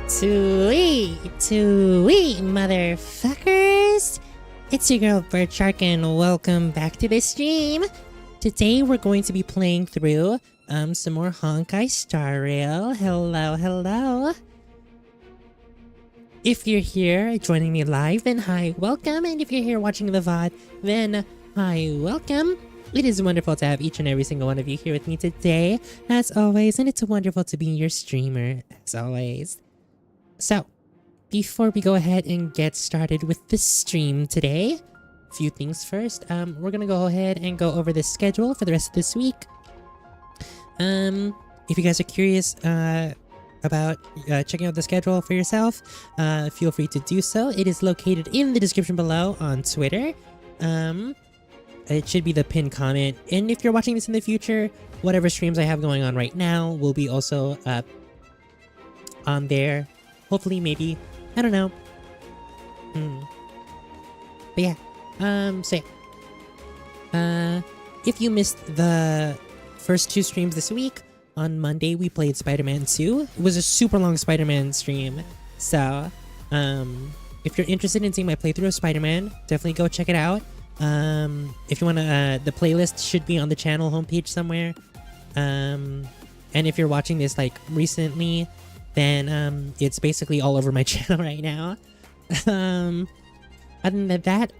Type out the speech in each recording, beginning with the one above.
Sweet, motherfuckers! It's your girl Burd and welcome back to the stream. Today we're going to be playing through some more Honkai Star Rail. Hello. If you're here joining me live, then hi, welcome. And if you're here watching the VOD, then hi, welcome. It is wonderful to have each and every single one of you here with me today, as always, and it's wonderful to be your streamer, as always. So, before we go ahead and get started with the stream today, a few things first. We're gonna go ahead and go over the schedule for the rest of this week. If you guys are curious about checking out the schedule for yourself, feel free to do so. It is located in the description below on Twitter. It should be the pinned comment. And if you're watching this in the future, whatever streams I have going on right now will be also on there. Hopefully, maybe. I don't know. But yeah. If you missed the first two streams this week, on Monday we played Spider-Man 2. It was a super long Spider-Man stream. So, if you're interested in seeing my playthrough of Spider-Man, definitely go check it out. If you want to, the playlist should be on the channel homepage somewhere. And if you're watching this like recently, then it's basically all over my channel right now. Other than that,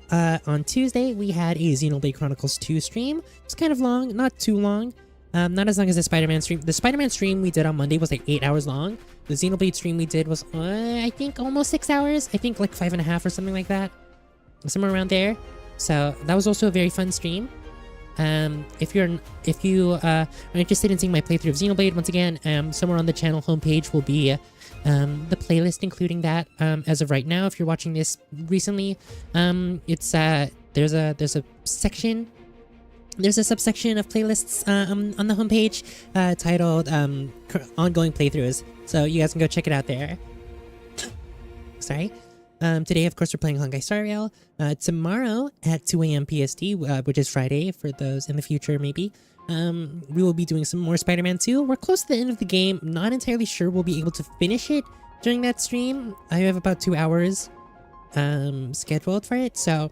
on Tuesday we had a Xenoblade Chronicles 2 stream. It's kind of long, not too long. Not as long as the Spider-Man stream. The Spider-Man stream we did on Monday was like 8 hours long. The Xenoblade stream we did was, I think, almost 6 hours. I think like 5.5 or something like that. Somewhere around there. So that was also a very fun stream. If you are interested in seeing my playthrough of Xenoblade, once again, somewhere on the channel homepage will be the playlist, including that. As of right now, if you're watching this recently, it's there's a section. There's a subsection of playlists on the homepage titled ongoing playthroughs. So you guys can go check it out there. Sorry. Today, of course, we're playing Honkai Star Rail. Tomorrow at 2 a.m. PST, which is Friday for those in the future, maybe, we will be doing some more Spider-Man 2. We're close to the end of the game. Not entirely sure we'll be able to finish it during that stream. I have about 2 hours scheduled for it, so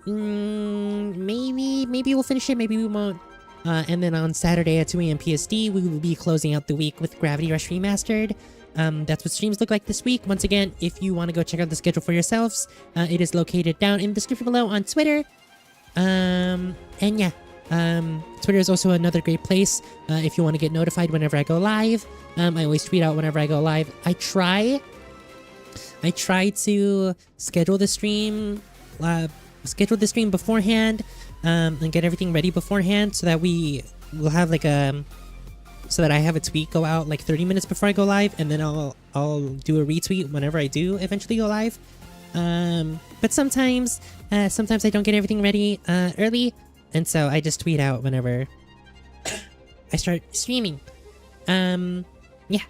maybe we'll finish it, maybe we won't. And then on Saturday at 2 a.m. PST, we will be closing out the week with Gravity Rush Remastered. That's what streams look like this week. Once again, if you want to go check out the schedule for yourselves, it is located down in the description below on Twitter. And yeah, Twitter is also another great place if you want to get notified whenever I go live. I always tweet out whenever I go live. I try to schedule the stream beforehand, and get everything ready beforehand so that we will have like so that I have a tweet go out like 30 minutes before I go live, and then I'll do a retweet whenever I do eventually go live. But sometimes I don't get everything ready early, and so I just tweet out whenever I start streaming. Yeah.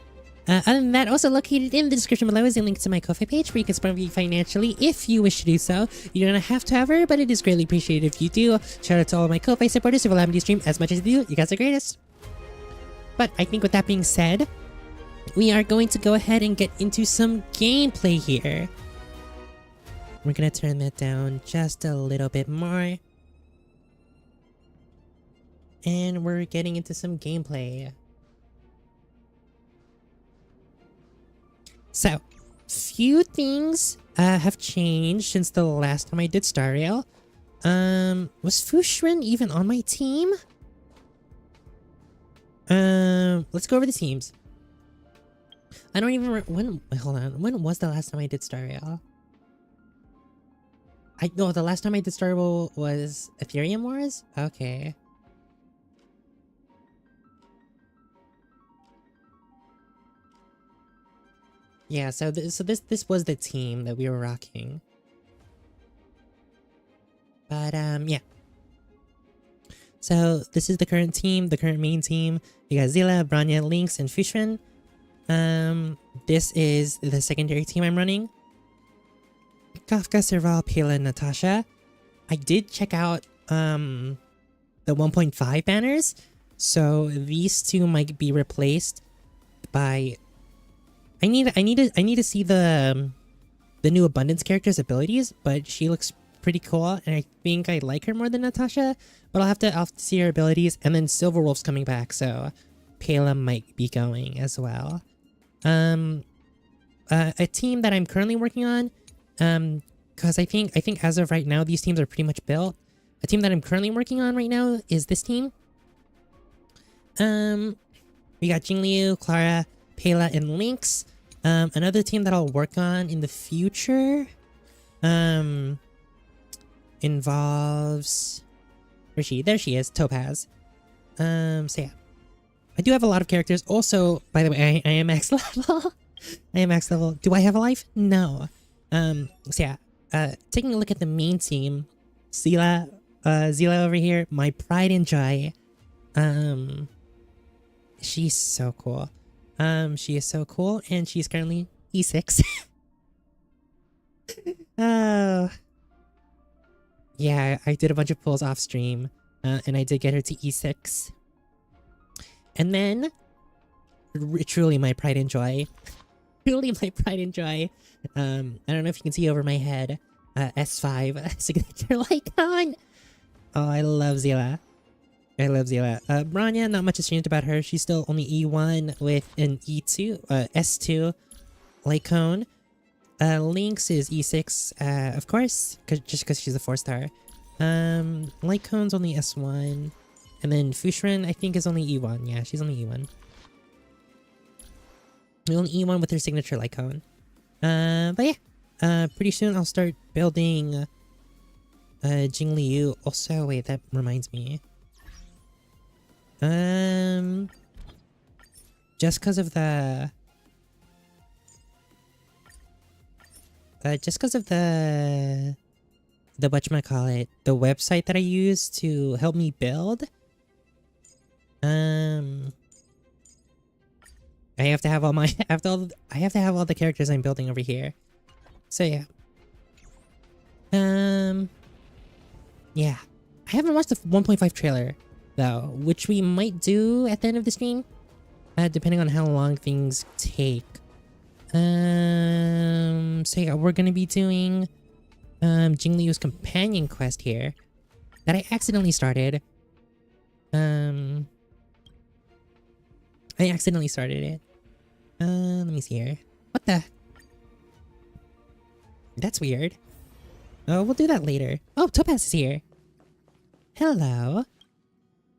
Other than that, also located in the description below is a link to my Ko-fi page where you can support me financially if you wish to do so. You don't have to ever, but it is greatly appreciated if you do. Shout out to all of my Ko-fi supporters who allow me to stream as much as you do. You guys are greatest. But I think with that being said, we are going to go ahead and get into some gameplay here. We're going to turn that down just a little bit more. And we're getting into some gameplay. So, few things have changed since the last time I did Star Rail. Was Fushrin even on my team? Let's go over the teams. I don't even hold on. When was the last time I did Star Rail? The last time I did Star Rail was Ethereum Wars? Okay. Yeah, so this was the team that we were rocking. But yeah. So this is the current team, the current main team. You got Zilla, Branya, Lynx, and Fishman. This is the secondary team I'm running. Kafka, Serval, Pela, and Natasha. I did check out the 1.5 banners, so these two might be replaced by I need to see the new Abundance character's abilities, but she looks pretty cool, and I think I like her more than Natasha. But I'll have to see her abilities, and then Silverwolf's coming back, so Pela might be going as well. A team that I'm currently working on, because I think as of right now these teams are pretty much built. A team that I'm currently working on right now is this team. We got Jingliu, Clara, Pela, and Lynx. Another team that I'll work on in the future, involves... Where's she? There she is, Topaz. So yeah. I do have a lot of characters. Also, by the way, I am max level. I am max level. Do I have a life? No. So yeah. Taking a look at the main team. Zila over here, my pride and joy. She's so cool. She is so cool, and she's currently E6. Oh. Yeah, I did a bunch of pulls off stream, and I did get her to E6. And then, truly my pride and joy. Truly my pride and joy. I don't know if you can see over my head. S5, signature icon. Oh, I love Zila. I love Zila. Branya, not much has changed about her. She's still only E1 with an E2, S2 Lycone. Lynx is E6, of course, just because she's a 4-star. Lycone's only S1. And then Fushrin, I think, is only E1. Yeah, she's only E1. Only E1 with her signature Lycone. But yeah, pretty soon I'll start building Jingliu. Also, wait, that reminds me. Just because of the... whatchamacallit, the website that I use to help me build, I have to have all my I have to have all the characters I'm building over here. So yeah. Yeah. I haven't watched the 1.5 trailer though, which we might do at the end of the stream, depending on how long things take. So yeah, we're gonna be doing Jingliu's companion quest here that I accidentally started. I accidentally started it. Let me see here. What the? That's weird. Oh, we'll do that later. Oh, Topaz is here. Hello.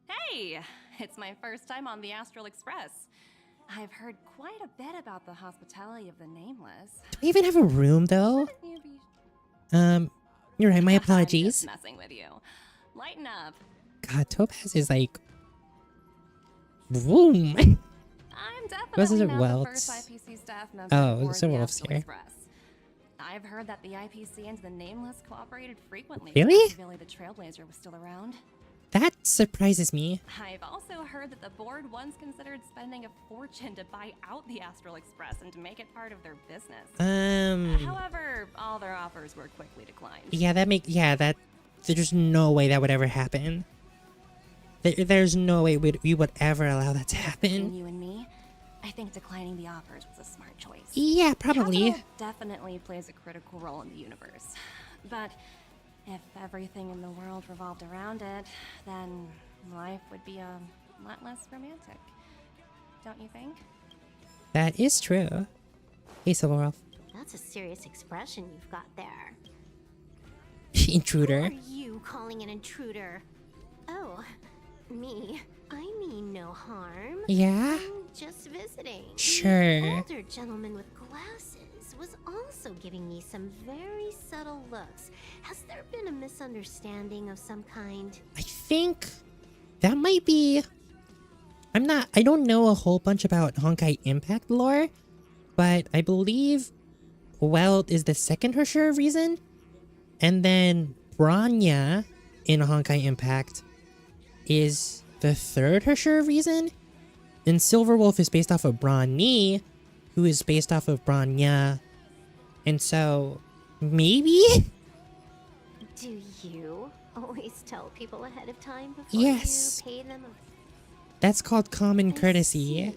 Hey! It's my first time on the Astral Express. I've heard quite a bit about the hospitality of the Nameless. Do we even have a room, though? You're right, my apologies. I'm just messing with you. Lighten up. God, Topaz is like... Boom! I'm definitely not the first IPC staff member oh, so the Wolf's Astral here. Express. I've heard that the IPC and the Nameless cooperated frequently. Really? Billy the Trailblazer was still around. That surprises me. I've also heard that the board once considered spending a fortune to buy out the Astral Express and to make it part of their business. However, all their offers were quickly declined. Yeah, there's no way that would ever happen. There's no way we would ever allow that to happen. Between you and me, I think declining the offers was a smart choice. Yeah, probably. Capital definitely plays a critical role in the universe. But if everything in the world revolved around it, then life would be a lot less romantic. Don't you think? That is true. Hey, Silverwolf. That's a serious expression you've got there. Intruder. Who are you calling an intruder? Oh, me. I mean no harm. Yeah? I'm just visiting. Sure. The older gentleman with glasses was also giving me some very subtle looks. Has there been a misunderstanding of some kind? I think that might be... I don't know a whole bunch about Honkai Impact lore, but I believe Weld is the second Hershur reason, and then Branya in Honkai Impact is the third Hershur reason, and Silverwolf is based off of Brani, who is based off of Branya, and so maybe? Do you always tell people ahead of time before Yes. you pay them? That's called common I courtesy. see.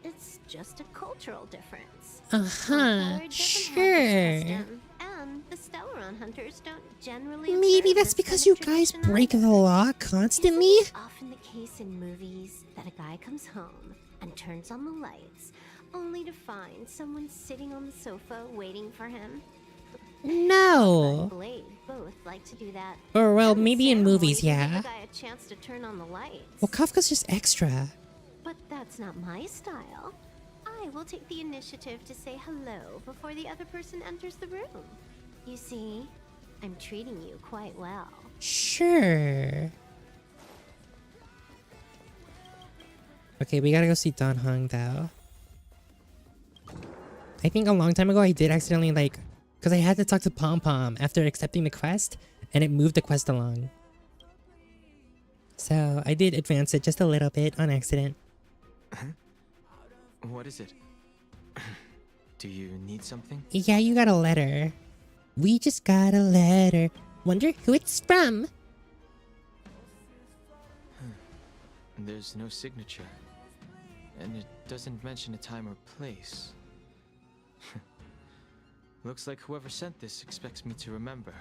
It It's just a cultural difference. Uh-huh, Burd doesn't sure. have this custom, and the Stellaron hunters don't generally Maybe observe that's this because kind you of guys tradition break the either. law Isn't constantly? it often the case in movies that a guy comes home and turns on the lights, only to find someone sitting on the sofa waiting for him? No. And Blade both like to do that. Or, well, Every maybe in ceremony movies, to give yeah. a guy a chance to turn on the lights. Well, Kafka's just extra. But that's not my style. I will take the initiative to say hello before the other person enters the room. You see, I'm treating you quite well. Sure. Okay, we gotta go see Don Hong, though. I think a long time ago I did accidentally, like... Because I had to talk to Pom Pom after accepting the quest, and it moved the quest along. So, I did advance it just a little bit on accident. What is it? Do you need something? Yeah, you got a letter. We just got a letter. Wonder who it's from? There's no signature. And it doesn't mention a time or place. Looks like whoever sent this expects me to remember.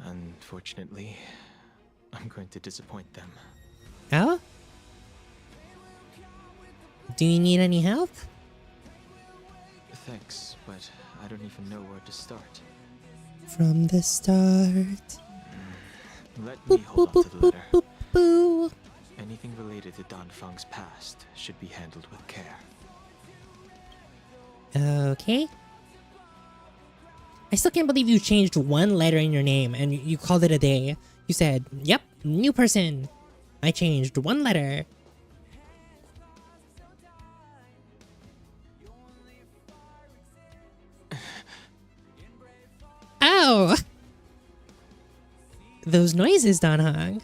Unfortunately, I'm going to disappoint them. Oh? Do you need any help? Thanks, but I don't even know where to start. From the start. Let me hold on to the letter. Boo. Anything related to Dan Feng's past should be handled with care. Okay. I still can't believe you changed one letter in your name and you called it a day. You said, yep, new person. I changed one letter. Ow! Those noises, Don Hong.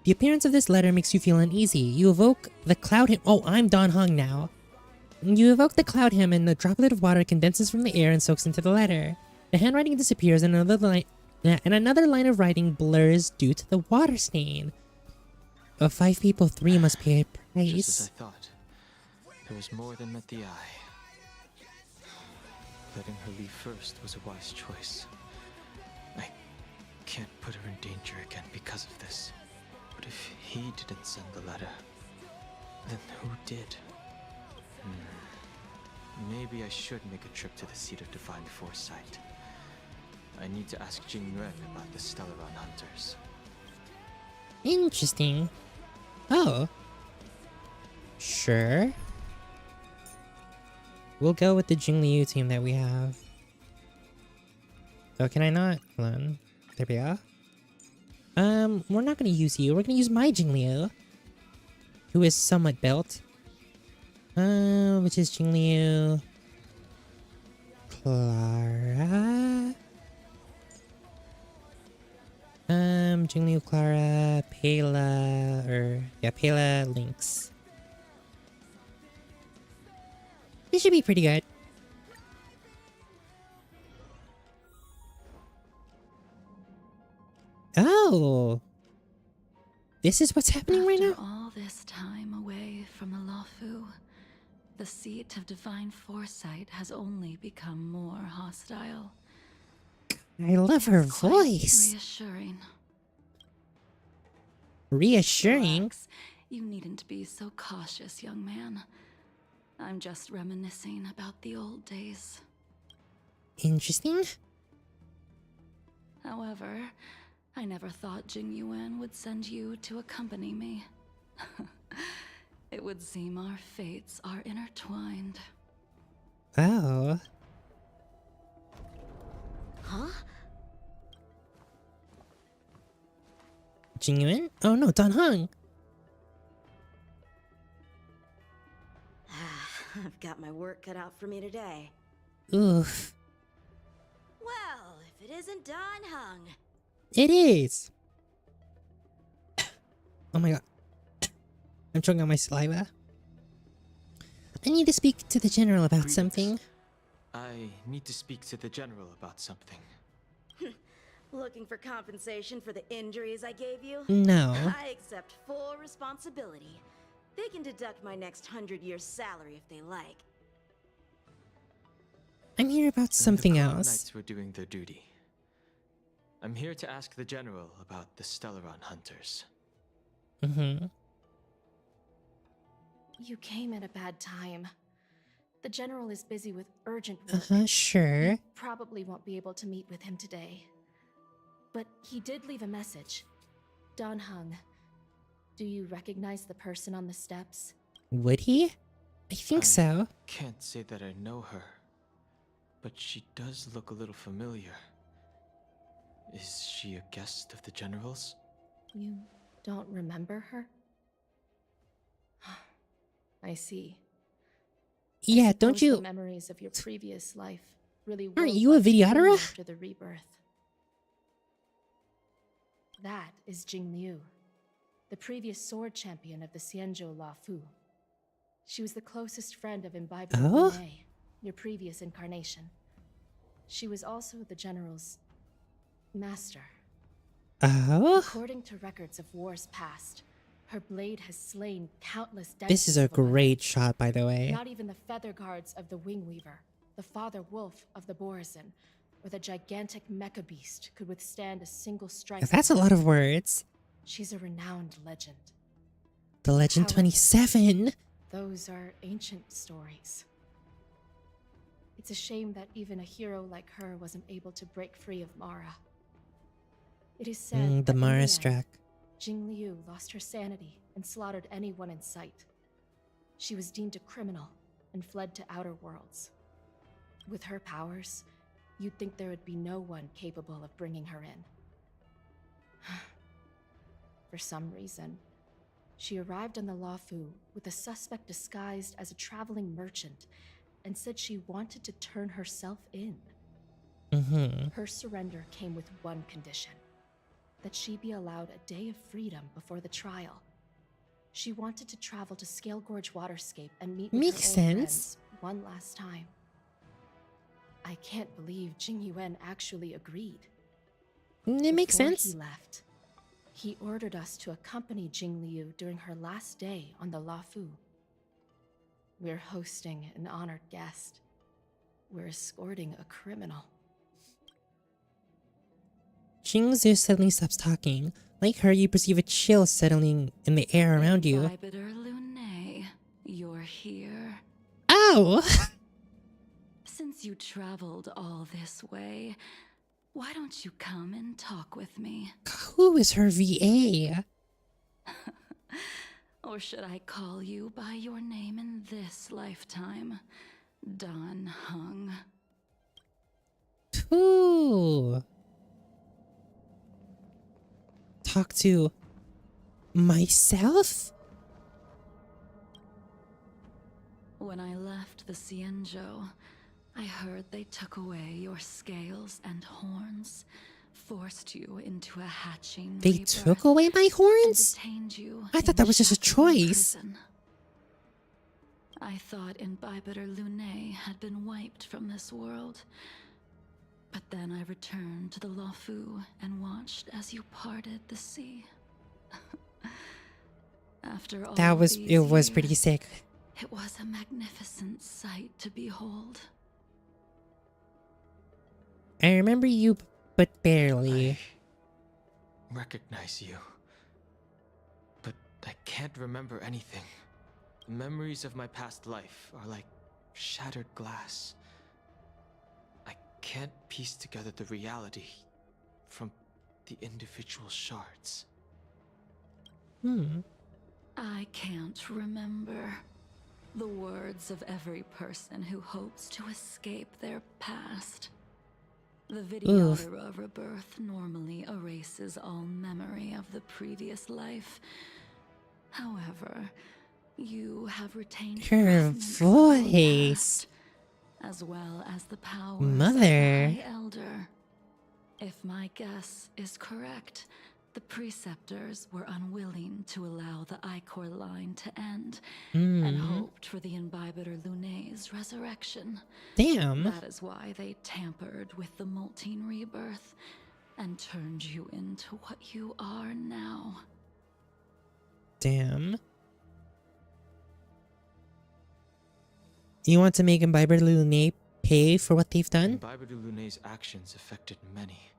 The appearance of this letter makes you feel uneasy. You evoke the cloud hymn. Oh, I'm Don Hong now. You evoke the cloud hymn and the droplet of water condenses from the air and soaks into the letter. The handwriting disappears and another line of writing blurs due to the water stain. Of 5 people, 3 must pay a price. Just as I thought. There was more than met the eye. Letting her leave first was a wise choice. I can't put her in danger again because of this. But if he didn't send the letter, then who did? Maybe I should make a trip to the seat of divine foresight. I need to ask Jingliu about the Stellaron hunters. Interesting. Oh. Sure. We'll go with the Jingliu team that we have. Oh, can I not? Hold on. There we go. We're not gonna use you. We're gonna use my Jingliu, who is somewhat built. Which is Jingliu, Clara. Jingliu, Clara, Pela, Lynx. This should be pretty good. Oh! This is what's happening right now? After all this time away from the Luofu, the seat of divine foresight has only become more hostile. I love her Quite voice. reassuring. Reassuring? Relax. You needn't be so cautious, young man. I'm just reminiscing about the old days. Interesting. However, I never thought Jingliu would send you to accompany me. It would seem our fates are intertwined. Oh. Huh? Jingliu? Oh no, Don Hong. I've got my work cut out for me today. Oof. Well, if it isn't Don Hung. It is. Oh my god. I'm choking on my saliva. I need to speak to the general about Greetings. something. I need to speak to the general about something. Looking for compensation for the injuries I gave you? No. I accept full responsibility. They can deduct my next 100 years' salary if they like. I'm here about something The Crown else. Knights were doing their duty. I'm here to ask the General about the Stellaron hunters. Mm-hmm. You came at a bad time. The General is busy with urgent work. Sure. You probably won't be able to meet with him today. But he did leave a message. Dan Heng. Do you recognize the person on the steps? Would he? I think so. Can't say that I know her, but she does look a little familiar. Is she a guest of the General's? You don't remember her? I see. Yeah, I don't suppose you? The memories of your previous life really were Aren't you a what drew videographer? you after the rebirth. That is Jingliu, the previous sword champion of the Xianzhou La Fu. She was the closest friend of Imbiber Oh? Lunay, your previous incarnation. She was also the General's master. Oh? According to records of wars past, her blade has slain countless This is a great shot, by the way. Not even the feather guards of the Wingweaver, the father wolf of the Borazon, or the gigantic mecha beast could withstand a single strike. That's a lot of words. She's a renowned legend. The Legend However, 27. Those are ancient stories. It's a shame that even a hero like her wasn't able to break free of Mara. It is said The that in Mara end, struck. Jingliu lost her sanity and slaughtered anyone in sight. She was deemed a criminal and fled to outer worlds. With her powers, you'd think there would be no one capable of bringing her in. For some reason, she arrived on the Luofu with a suspect disguised as a traveling merchant and said she wanted to turn herself in. Mm-hmm. Her surrender came with one condition: that she be allowed a day of freedom before the trial. She wanted to travel to Scale Gorge Waterscape and meet with Makes her old sense. friends one last time. I can't believe Jing Yuan actually agreed. It makes Before sense. he left, he ordered us to accompany Jingliu during her last day on the Luofu. We're hosting an honored guest. We're escorting a criminal. Jingzu suddenly stops talking. Like her, you perceive a chill settling in the air around you. Imbiber Lunay, you're here. Ow! Since you traveled all this way, why don't you come and talk with me? Who is her VA? Or should I call you by your name in this lifetime? Dan Heng. Ooh. Talk to myself? When I left the Xianzhou, I heard they took away your scales and horns, forced you into a hatching They rebirth, took away my and horns? detained you I in thought that was just a shackling choice. prison. I thought Imbiber Lunay had been wiped from this world. But then I returned to the Luofu and watched as you parted the sea. After all That was, these it was years, pretty sick. it was a magnificent sight to behold. I remember you, but barely. I recognize you, but I can't remember anything. The memories of my past life are like shattered glass. I can't piece together the reality from the individual shards. I can't remember the words of every person who hopes to escape their past. The videographer of rebirth normally erases all memory of the previous life. However, you have retained Her fragments of your voice. past, as well as the powers Mother. of the High Elder. If my guess is correct, the preceptors were unwilling to allow the Ichor line to end, and hoped for the Imbiber Lunay's resurrection. Damn. That is why they tampered with the molting rebirth and turned you into what you are now. Damn. You want to make Imbiber Lune pay for what they've done? Imbiber de Lune's actions affected many.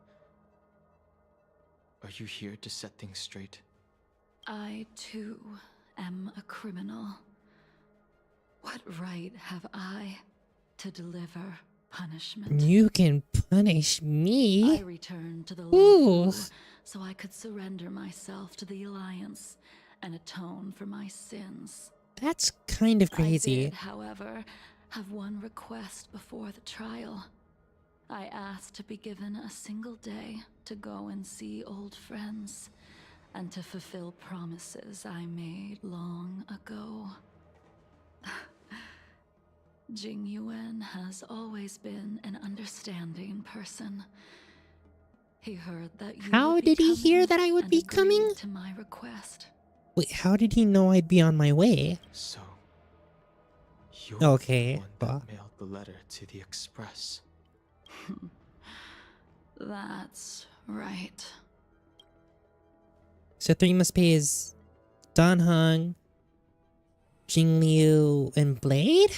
Are you here to set things straight? I, too, am a criminal. What right have I to deliver punishment? You can punish I me. returned to the Ooh. Lofu so I could surrender myself to the Alliance and atone for my sins. That's kind of I crazy. did, however, have one request before the trial. I asked to be given a single day to go and see old friends and to fulfill promises I made long ago. Jingliu has always been an understanding person. He heard that you How would be did he hear coming that I would and be agreed coming? to my request. Wait, how did he know I'd be on my way? So, you're Okay, the one well. that mailed the letter to the Express. That's right. So 3 must pay is Dan Heng, Jingliu, and Blade?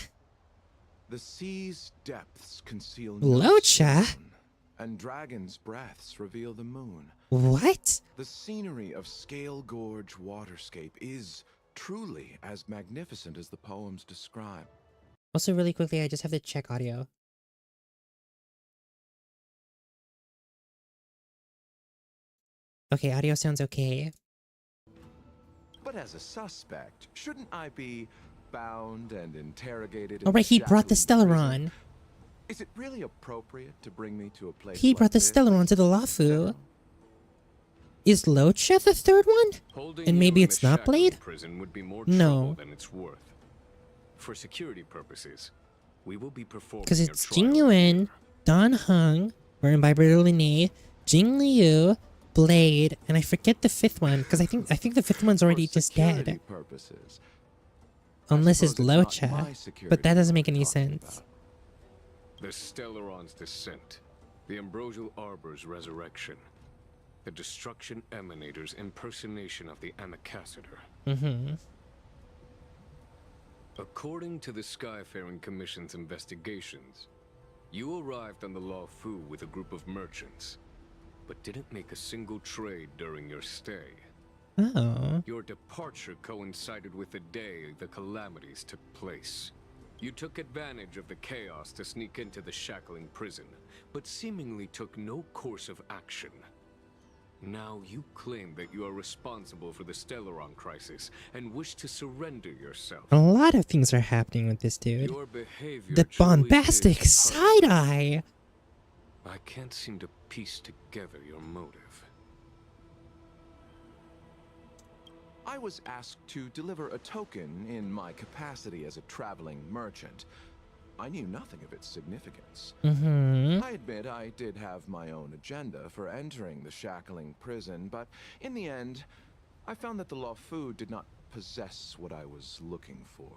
The sea's depths conceal Locha? stone, and dragon's breaths reveal the moon. What? The scenery of Scale Gorge Waterscape is truly as magnificent as the poems describe. Also, really quickly, I just have to check audio. Okay, audio sounds okay. But as a suspect, shouldn't I be bound and interrogated? Oh, right, he brought the shackling prison? Stellaron. Is it really appropriate to bring me to a place He like brought the this? Stellaron to the Lafu. Is Locha the third one? Holding And maybe you in it's a not shackling Blade? prison would be more No. trouble than it's worth. For security purposes, we will be performing Because your it's trial Jingliu, here. Dan Heng, or Imbiber Lune, Jingliu, Blade, and I forget the fifth one because I think the fifth one's already For just security dead. purposes. I Unless it's suppose not Locha, my but security that doesn't we're make any talking sense. about. The Stellaron's descent, the Ambrosial Arbor's resurrection, the Destruction Emanator's impersonation of the Amicassator. Mm-hmm. According to the Skyfaring Commission's investigations, you arrived on the Lafu with a group of merchants, but didn't make a single trade during your stay. Oh. Your departure coincided with the day the calamities took place. You took advantage of the chaos to sneak into the shackling prison, but seemingly took no course of action. Now you claim that you are responsible for the Stellaron crisis and wish to surrender yourself. A lot of things are happening with this dude. Your behavior The truly bombastic is side eye. I can't seem to piece together your motive. I was asked to deliver a token in my capacity as a traveling merchant. I knew nothing of its significance. Mm-hmm. I admit I did have my own agenda for entering the shackling prison, but in the end, I found that the Lafu did not possess what I was looking for.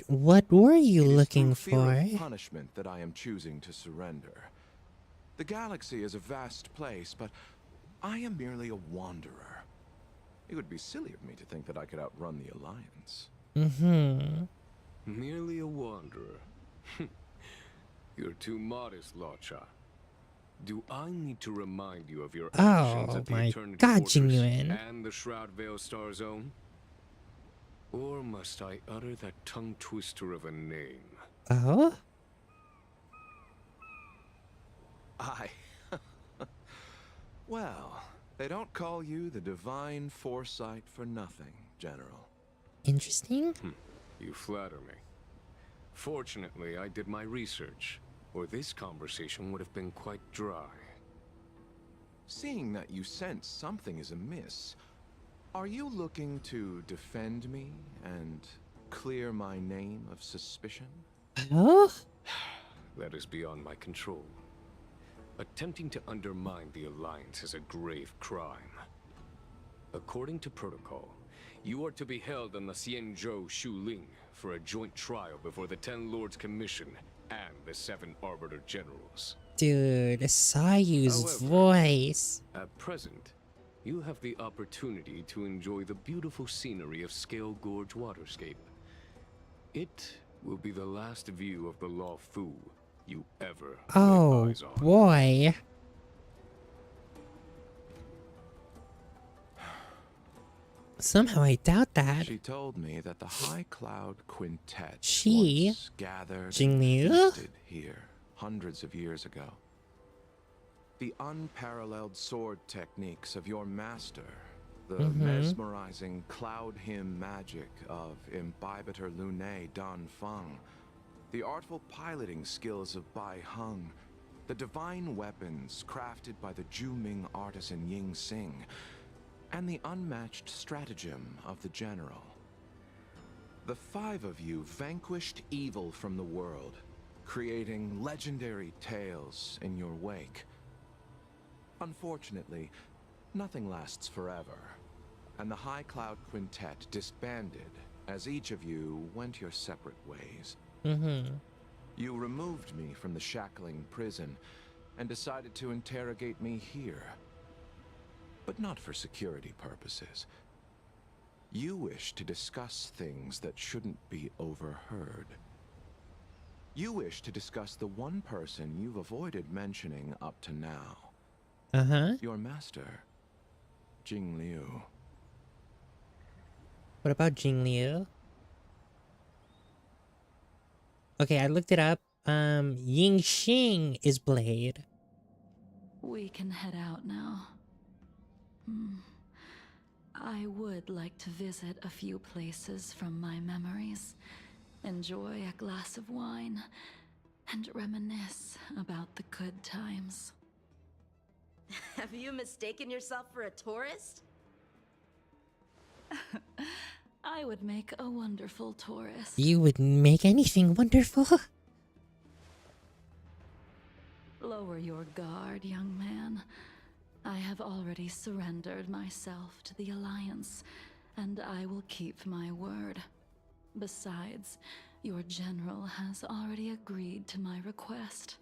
What were you It is looking through fear for? of punishment that I am choosing to surrender. The galaxy is a vast place, but I am merely a wanderer. It would be silly of me to think that I could outrun the Alliance. Mm-hmm. Merely a wanderer. You're too modest, Locha. Do I need to remind you of your actions Oh at the my Eternity god, Fortress Jingliu. and the Shroud Veil Star Zone? Or must I utter that tongue twister of a name? Oh? Well, they don't call you the Divine Foresight for nothing, General. Interesting. You flatter me. Fortunately, I did my research, or this conversation would have been quite dry. Seeing that you sense something is amiss, are you looking to defend me and clear my name of suspicion? Oh? That is beyond my control. Attempting to undermine the Alliance is a grave crime. According to protocol, you are to be held on the Xianzhou Shuling for a joint trial before the 10 Lords Commission and the 7 Arbiter Generals. Dude, Sayu's However, voice. At present, you have the opportunity to enjoy the beautiful scenery of Scale Gorge Waterscape. It will be the last view of the Law Fu you ever Oh, lay eyes on. boy. Somehow I doubt that. She told me that the High Cloud Quintet She? once gathered and Jingliu? feasted here hundreds of years ago. The unparalleled sword techniques of your master, the mesmerizing cloud hymn magic of Imbibitor Lunae Dan Feng, the artful piloting skills of Bai Heng, the divine weapons crafted by the Ju-Ming artisan Ying Xing, and the unmatched stratagem of the general. The five of you vanquished evil from the world, creating legendary tales in your wake. Unfortunately, nothing lasts forever, and the High Cloud Quintet disbanded as each of you went your separate ways. You removed me from the shackling prison and decided to interrogate me here. But not for security purposes. You wish to discuss things that shouldn't be overheard. You wish to discuss the one person you've avoided mentioning up to now. Your master, Jingliu. What about Jingliu? Okay, I looked it up. Ying Xing is Blade. We can head out now. I would like to visit a few places from my memories, enjoy a glass of wine, and reminisce about the good times. Have you mistaken yourself for a tourist? I would make a wonderful tourist. You would make anything wonderful. Lower your guard, young man. I have already surrendered myself to the Alliance, and I will keep my word. Besides, your general has already agreed to my request.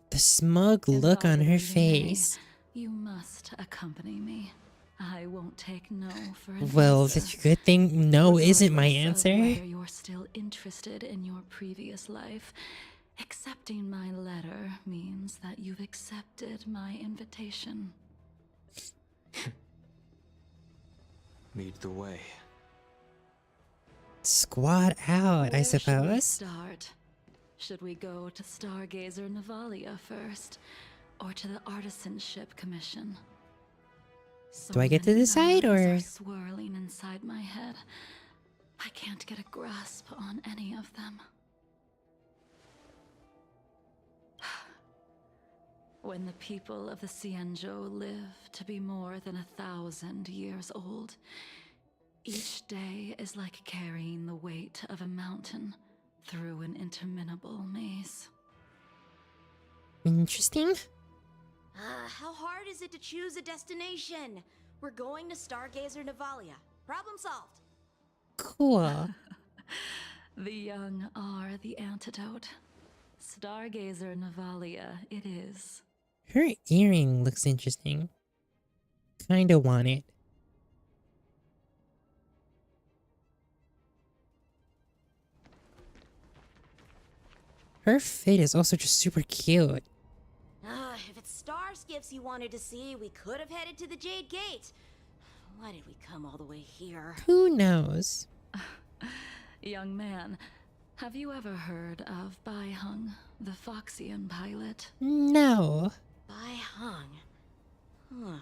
The smug look on her Imbibitor Lunae, face. You must accompany me. I won't take no for an Well, answer. that's a good thing. No isn't my Regardless of answer. Whether you're still interested in your previous life, accepting my letter means that you've accepted my invitation. Lead the way. Squad out, I Where should we suppose. start? Should we go to Stargazer Navalia first, or to the Artisanship Commission? So Do I get to many decide, memories or- are swirling inside my head? I can't get a grasp on any of them. When the people of the Xianzhou live to be more than 1,000 years old, each day is like carrying the weight of a mountain through an interminable maze. Interesting. How hard is it to choose a destination? We're going to Stargazer Navalia. Problem solved. Cool. The young are the antidote. Stargazer Navalia it is. Her earring looks interesting. Kinda want it. Her fit is also just super cute. If it's star skiffs you wanted to see, we could have headed to the Jade Gate. Why did we come all the way here? Who knows? Young man, have you ever heard of Bai Heng, the Foxian pilot? No. Bai Heng. I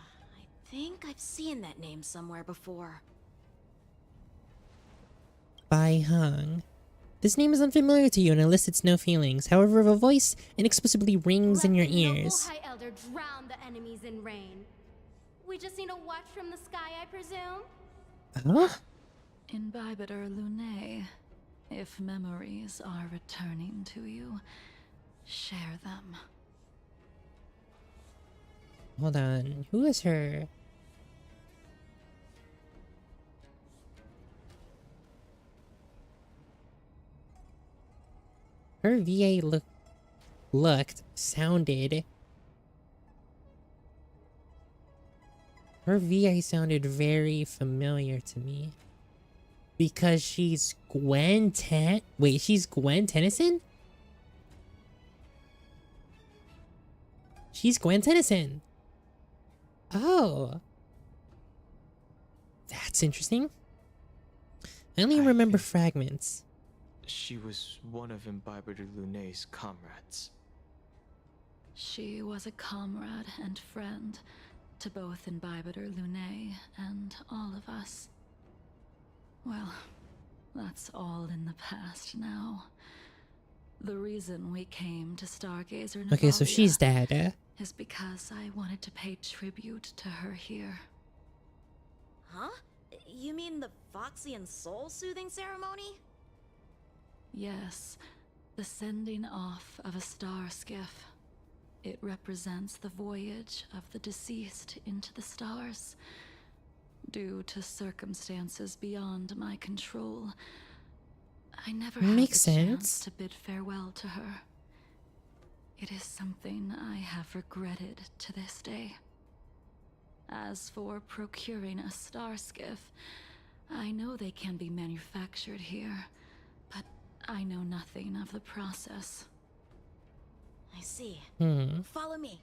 think I've seen that name somewhere before. Bai Heng. This name is unfamiliar to you and elicits no feelings. However, a voice inexplicably rings in your Let the noble ears. High Elder drown the enemies in rain. We just need a watch from the sky, I presume? Huh? Imbibitor Lunae, if memories are returning to you, share them. Hold on. Who is her? Her VA sounded. Her VA sounded very familiar to me. Because she's she's Gwen Tennyson? She's Gwen Tennyson. Oh. That's interesting. I only remember fragments. She was one of Imbiber de Lunay's comrades. She was a comrade and friend to both Imbibitor Lunay and all of us. Well, that's all in the past now. The reason we came to Stargazer Navalia Okay, so she's dead. is because I wanted to pay tribute to her here. Huh? You mean the Foxian soul-soothing ceremony? Yes, the sending off of a star skiff. It represents the voyage of the deceased into the stars. Due to circumstances beyond my control, I never had the chance to bid farewell to her. It is something I have regretted to this day. As for procuring a star skiff, I know they can be manufactured here, but I know nothing of the process. I see. Follow me.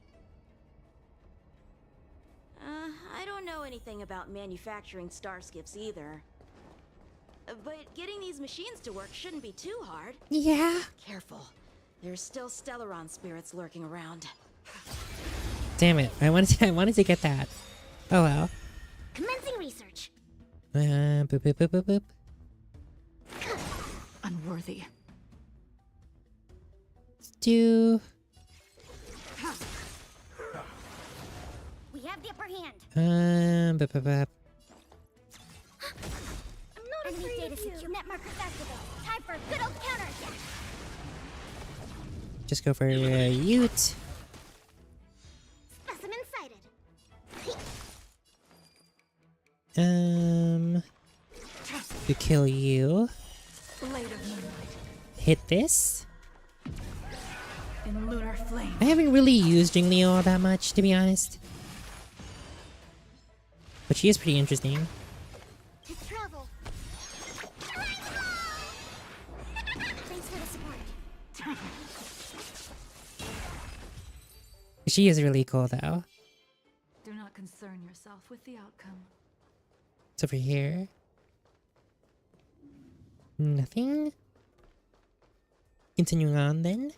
I don't know anything about manufacturing star skiffs either. But getting these machines to work shouldn't be too hard. Yeah. Careful. There's still Stellaron spirits lurking around. Damn it. I wanted to get that. Oh well. Commencing research. Boop, boop, boop, boop, boop. Unworthy. Let's do... We have the upper hand. Boop, boop, boop. I'm not afraid data of you. Net markers activated. Time for a good old counterattack. Just go for Ute. Specimen sighted. To kill you. Hit this. In lunar flame. I haven't really used Jingliu all that much, to be honest. But she is pretty interesting. To travel. Thanks for the support. She is really cool, though. Do not concern yourself with the outcome. It's over here. Nothing. Continuing on, then.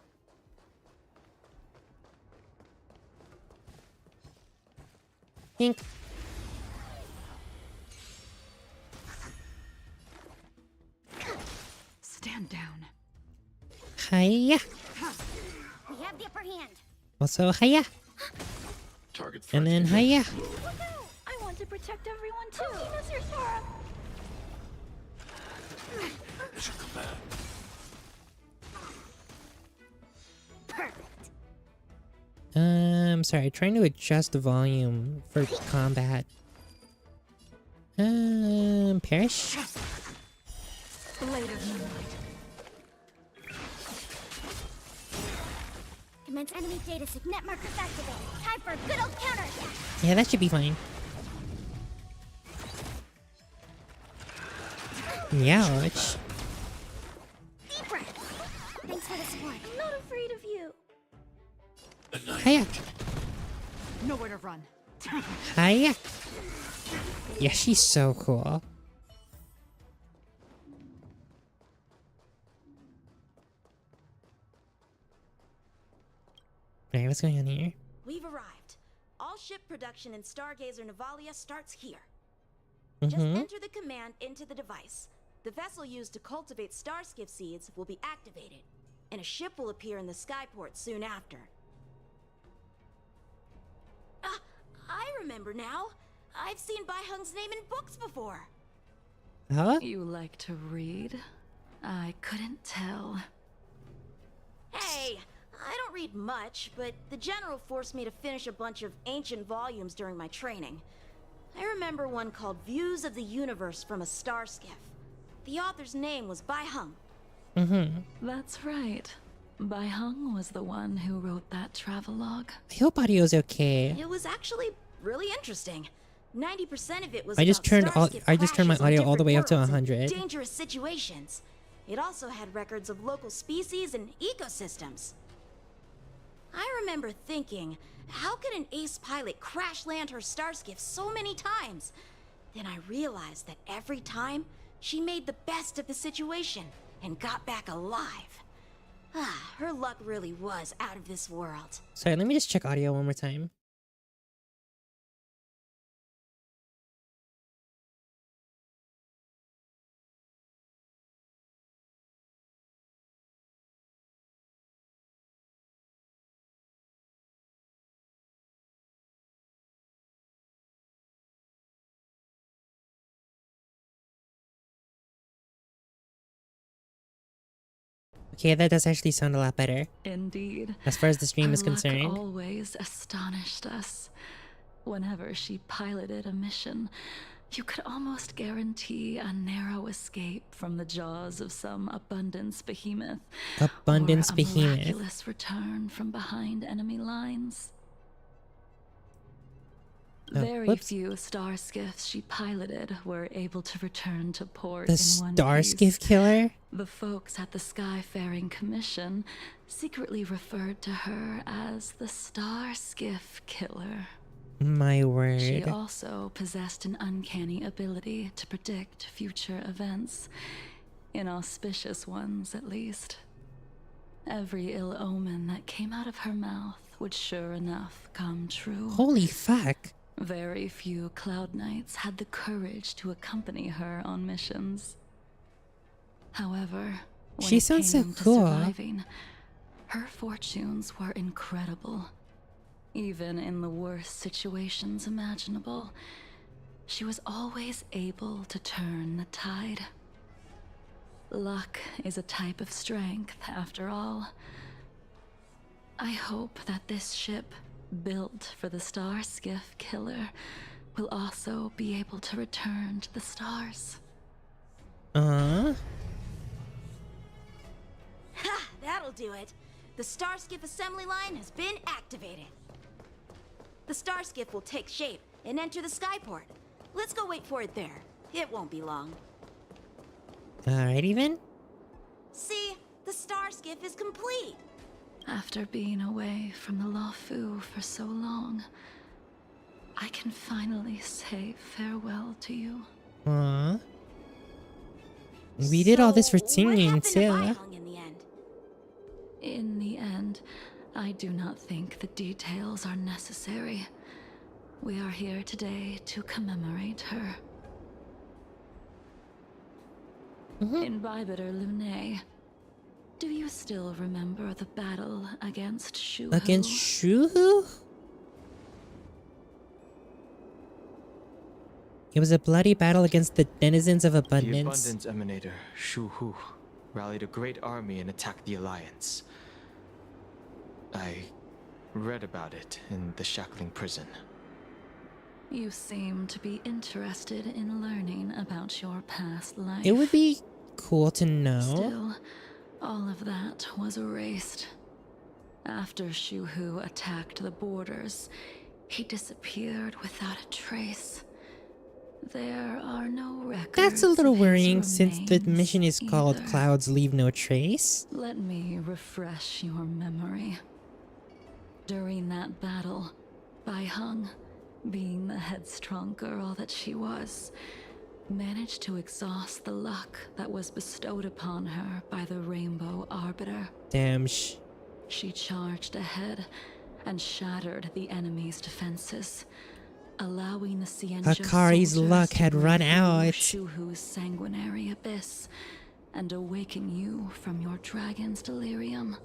Ink. Stand down. Hiya. We have the upper hand. Also, hiya. And then hiya. I want to protect everyone too. Mr. Sharou. Perfect. Sorry, trying to adjust the volume for combat. Perish? Blade of moonlight. Commence enemy data sig. Net markers activated. Time for a good old counterattack. Yeah, that should be fine. Ouch. Deep breath. Thanks for the support. I'm not afraid of you. Hiya. Nowhere to run. Hiya. Yeah, she's so cool. Alright, what's going on here? We've arrived. All ship production in Stargazer Navalia starts here. Just enter the command into the device. The vessel used to cultivate starskiff seeds will be activated, and a ship will appear in the skyport soon after. I remember now. I've seen Bai Hung's name in books before. Huh? You like to read? I couldn't tell. Hey, I don't read much, but the general forced me to finish a bunch of ancient volumes during my training. I remember one called Views of the Universe from a Star Skiff. The author's name was Bai Hung. That's right. Bai Hung was the one who wrote that travelogue. I hope audio's okay. It was actually really interesting. 90% of it was I just about turned starskip I just turned my crashes on audio all the way up to different worlds 100. and dangerous situations. It also had records of local species and ecosystems. I remember thinking, how could an ace pilot crash land her starskip so many times? Then I realized that every time, she made the best of the situation and got back alive. Ah, her luck really was out of this world. Sorry, let me just check audio one more time. Okay, that does actually sound a lot better. Indeed. As far as the stream Her is luck concerned. always astonished us. Whenever she piloted a mission, you could almost guarantee a narrow escape from the jaws of some abundance behemoth. Abundance or a behemoth. miraculous return from behind enemy lines. Oh, Very whoops. few star skiffs she piloted were able to return to port The in one Star piece. Skiff Killer? The folks at the Skyfaring Commission secretly referred to her as the Star Skiff Killer. My She word. also possessed an uncanny ability to predict future events, inauspicious ones at least. Every ill omen that came out of her mouth would sure enough come true. Holy fuck. Very few Cloud Knights had the courage to accompany her on missions. However, when She it sounds so came to cool. surviving, her fortunes were incredible. Even in the worst situations imaginable, she was always able to turn the tide. Luck is a type of strength, after all. I hope that this ship, built for the Star Skiff Killer, will also be able to return to the stars. Uh-huh. Ha! That'll do it. The Starskiff assembly line has been activated. The Starskiff will take shape and enter the skyport. Let's go wait for it there. It won't be long. Alrighty then. See? The Starskiff is complete. After being away from the Luofu for so long, I can finally say farewell to you. Aww. We did all this for So, what Tingling happened to too. Baiheng in the end? In the end, I do not think the details are necessary. We are here today to commemorate her. Imbibitor Lunae, do you still remember the battle against Shu? Against Shuhu? It was a bloody battle against the denizens of The abundance. Abundance Emanator, Shu Hu, rallied a great army and attacked the Alliance. I read about it in the shackling prison. You seem to be interested in learning about your past life. It would be cool to know. Still, all of that was erased. After Shu Hu attacked the borders, he disappeared without a trace. There are no records. That's a little of his worrying since the remains mission is called either. Clouds Leave No Trace. Let me refresh your memory. During that battle, Baiheng, being the headstrong girl that she was, managed to exhaust the luck that was bestowed upon her by the Rainbow Arbiter. Damn, She charged ahead and shattered the enemy's defenses, allowing the Xianzhou Akari's soldiers luck to had run break through out. Shu Hu's sanguinary abyss and awaken you from your dragon's delirium.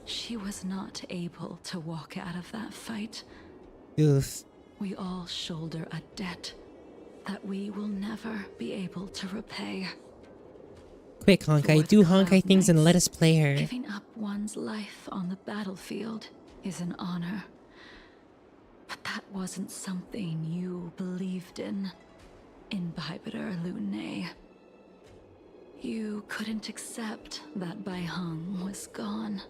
She was not able to walk out of that fight. oof. We all shoulder a debt that we will never be able to repay. Quick, Honkai, For do the Honkai Cloud things and Knights, let us play her. Giving up one's life on the battlefield is an honor. But that wasn't something you believed in, Imbibitor Lunae. You couldn't accept that Baiheng was gone.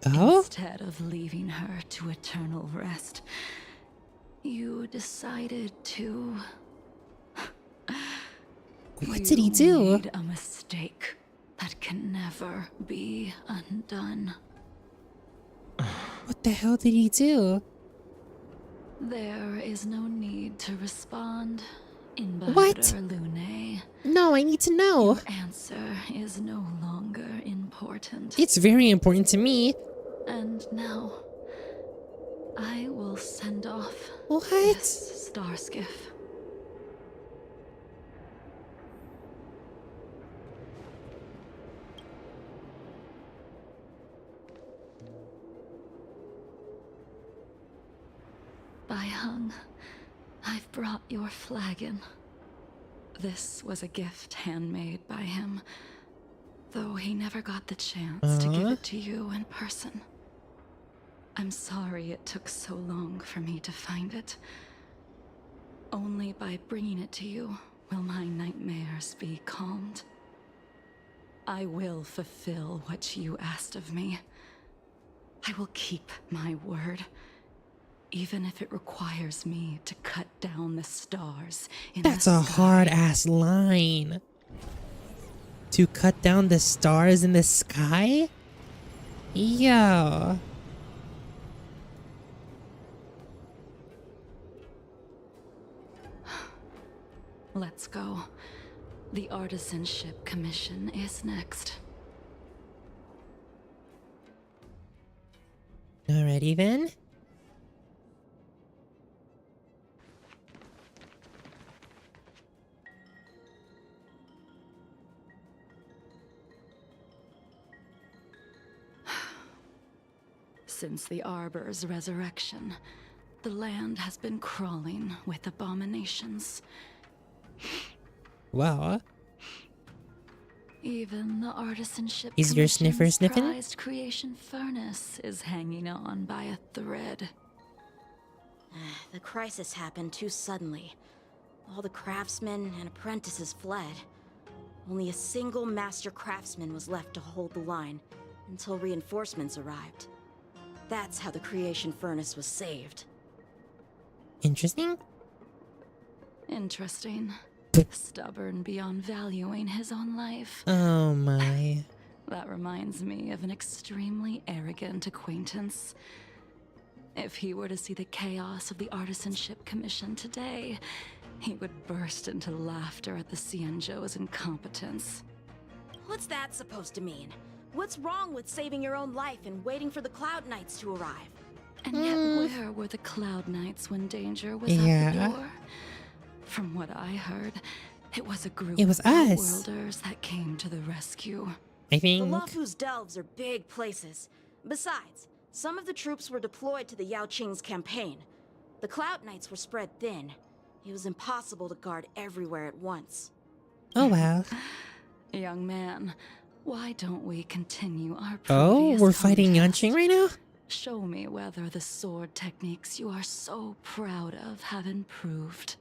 Oh? Instead of leaving her to eternal rest, You decided to... What did he do? You made a mistake that can never be undone. What the hell did he do? There is no need to respond in What? Lune. No, I need to know. Your answer is no longer important. It's very important to me. And now, I will send off What? this star skiff. Bai-Hung, I've brought your flagon. This was a gift handmade by him, though he never got the chance to give it to you in person. I'm sorry it took so long for me to find it. Only by bringing it to you will my nightmares be calmed. I will fulfill what you asked of me. I will keep my word. Even if it requires me to cut down the stars in That's the a sky. hard-ass line. To cut down the stars in the sky? Yo. Let's go. The Artisanship Commission is next. Alrighty then. Since the Arbor's resurrection, the land has been crawling with abominations. Well, Even the Artisanship is your sniffer Commission's sniffing? prized creation furnace is hanging on by a thread. The crisis happened too suddenly. All the craftsmen and apprentices fled. Only a single master craftsman was left to hold the line until reinforcements arrived. That's how the creation furnace was saved. Interesting. Interesting. Stubborn beyond valuing his own life. Oh my. That reminds me of an extremely arrogant acquaintance. If he were to see the chaos of the Artisanship Commission today, he would burst into laughter at the Xianzhou's incompetence. What's that supposed to mean? What's wrong with saving your own life and waiting for the Cloud Knights to arrive? And yet where were the Cloud Knights when danger was Yeah. at the door? From what I heard, it was a group It was of us. Outworlders that came to the rescue. I The think. Luofu's delves are big places. Besides, some of the troops were deployed to the Yao Qing's campaign. The Cloud Knights were spread thin. It was impossible to guard everywhere at once. Oh wow. Young man, why don't we continue our Oh, previous we're fighting contest? Yanqing right now? Show me whether the sword techniques you are so proud of have improved.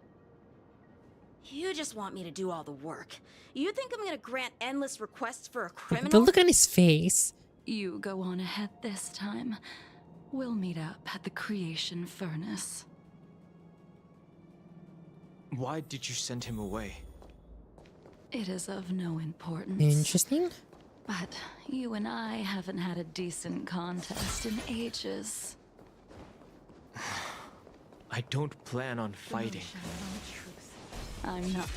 You just want me to do all the work. You think I'm gonna grant endless requests for a The criminal? look on his face. You go on ahead this time. We'll meet up at the creation furnace. Why did you send him away? It is of no importance. Interesting. But you and I haven't had a decent contest in ages. I don't plan on fighting. I'm not.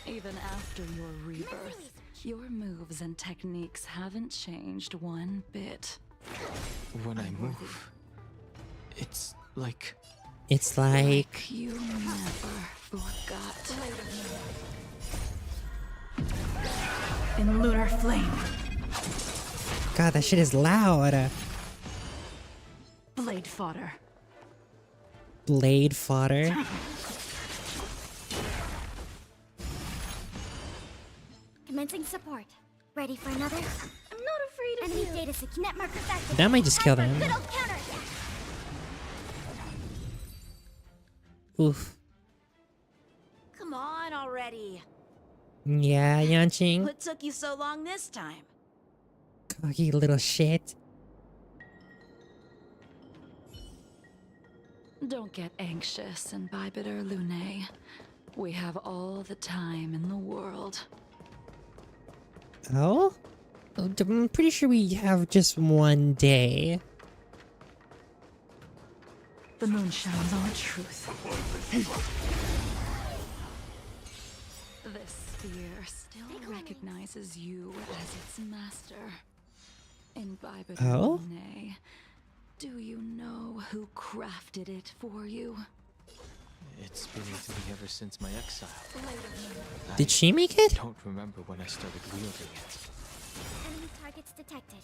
Even after your rebirth, your moves and techniques haven't changed one bit. When I move, it's like... It's like. You never forgot. In lunar flame. God, that shit is loud. Blade fodder. Blade fodder. Commencing support. Ready for another? I'm not afraid of Enemy data net markers active. That might just kill Time for them. a good old counterattack. Oof. Come on already. Yeah, Yanqing. What took you so long this time? Cocky little shit. Don't get anxious, Imbibiter Lune. We have all the time in the world. Oh? I'm pretty sure we have just one day. The moon shines on the truth. This sphere still recognizes you as its master. Imbibiter Oh? Lune, do you know who crafted it for you? It's been with me ever since my exile. Did she make it? I don't remember when I started wielding it. Enemy targets detected.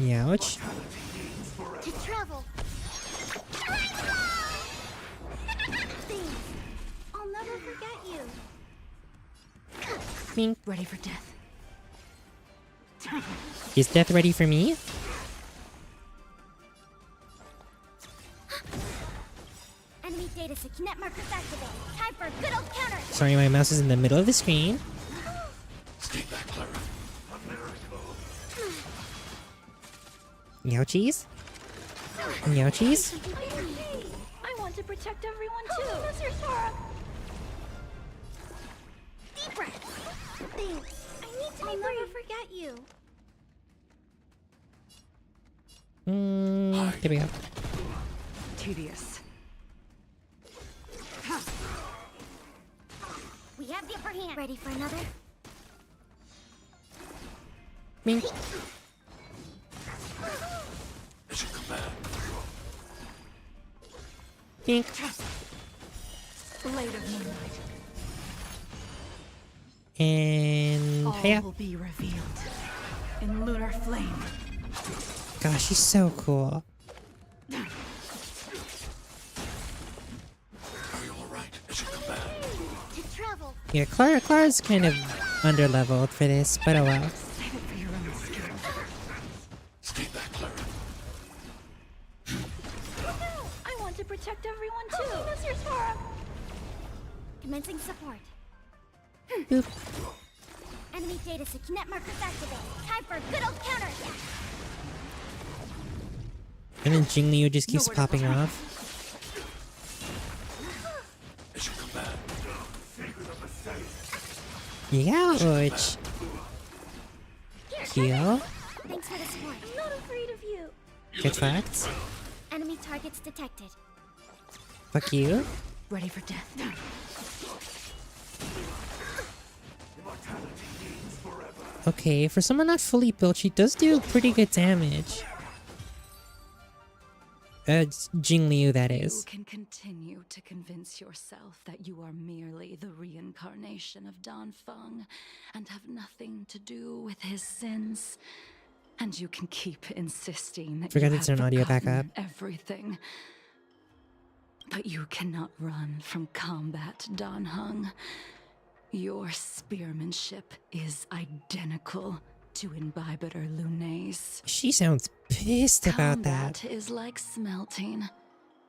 Ouch. To travel. I'll never forget you. Bing. Ready for death. Is death ready for me? Enemy data net markers activated. Time for a good old counter. Sorry, my mouse is in the middle of the screen. Ouchies. Ouchies. I want to protect everyone too. Mr. Sora. Deep breath. Thanks. I need to I'll never forget you. There we go. Tedious. We have the upper hand. Ready for another? Bing. Bink. Blade of moonlight. And All yeah. will be revealed in lunar flame. Gosh, she's so cool. To travel. Yeah, Clara's kind of underleveled for this, but oh well. Save it for your own skin. I want to protect everyone too. Mr. Sora. Commencing support. Boop. Enemy data net markers activated. Time for a good old counter. And then Jingliu just keeps Nowhere to popping hide. off. Ouch. Heal. Thanks for the support. I'm not afraid of you. Get fucked. Enemy targets detected. Fuck you. Ready for death. Okay, for someone not fully built, she does do pretty good damage. Jingliu, that You is. can continue to convince yourself that you are merely the reincarnation of Dan Feng and have nothing to do with his sins. And you can keep insisting that Forgot you to have turn audio back forgotten up. everything. But you cannot run from combat, Dan Heng. Your spearmanship is identical to Imbibiter Lune's. She sounds pissed about Combat that. is like smelting,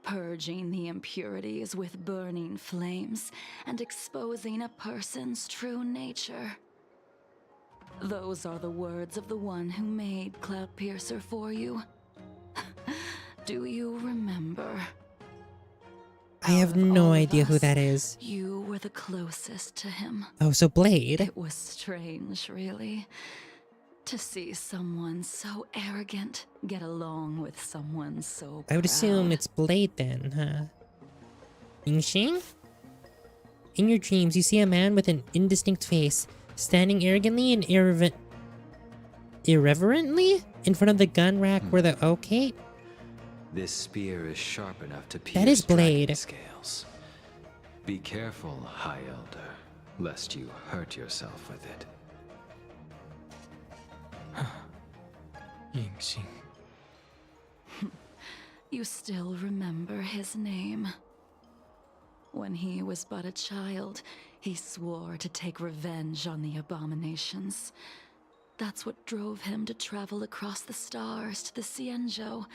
purging the impurities with burning flames and exposing a person's true nature. Those are the words of the one who made Cloudpiercer for you. Do you remember? I have Out of no all of idea who us, that is. You were the closest to him. Oh, so Blade. It was strange, really, to see someone so arrogant get along with someone so I would assume proud. it's Blade then, huh? Yingxing? In your dreams, you see a man with an indistinct face, standing arrogantly and irreverently in front of the gun rack where the... Okay. This spear is sharp enough to pierce That is Blade. dragon scales. Be careful, High Elder, lest you hurt yourself with it. Yingxing. You still remember his name. When he was but a child, he swore to take revenge on the abominations. That's what drove him to travel across the stars to the Xianzhou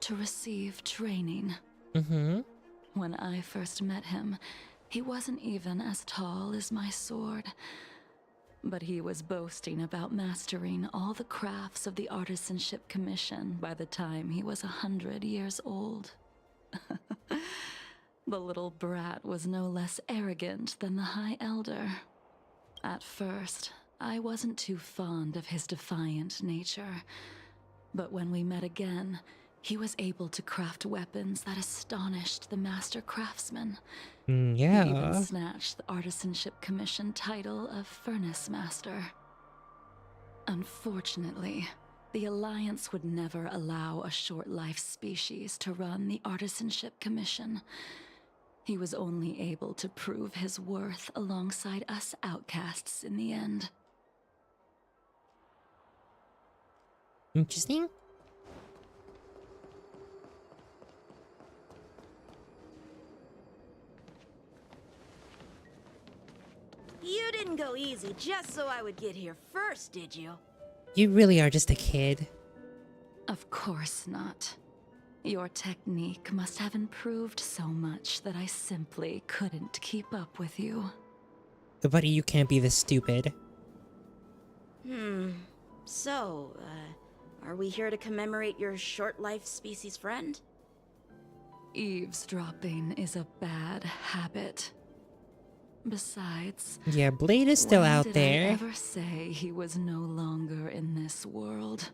to receive training. Mm-hmm. When I first met him, he wasn't even as tall as my sword. But he was boasting about mastering all the crafts of the Artisanship Commission by the time he was 100 years old. The little brat was no less arrogant than the High Elder. At first, I wasn't too fond of his defiant nature, but when we met again, he was able to craft weapons that astonished the Master Craftsman. Yeah. He even snatched the Artisanship Commission title of Furnace Master. Unfortunately, the Alliance would never allow a short-life species to run the Artisanship Commission. He was only able to prove his worth alongside us outcasts in the end. Interesting. You didn't go easy just so I would get here first, did you? You really are just a kid. Of course not. Your technique must have improved so much that I simply couldn't keep up with you. Buddy, you can't be this stupid. So, are we here to commemorate your short-life species friend? Eavesdropping is a bad habit. Besides, Yeah, Blade is still when out did there. I ever say he was no longer in this world?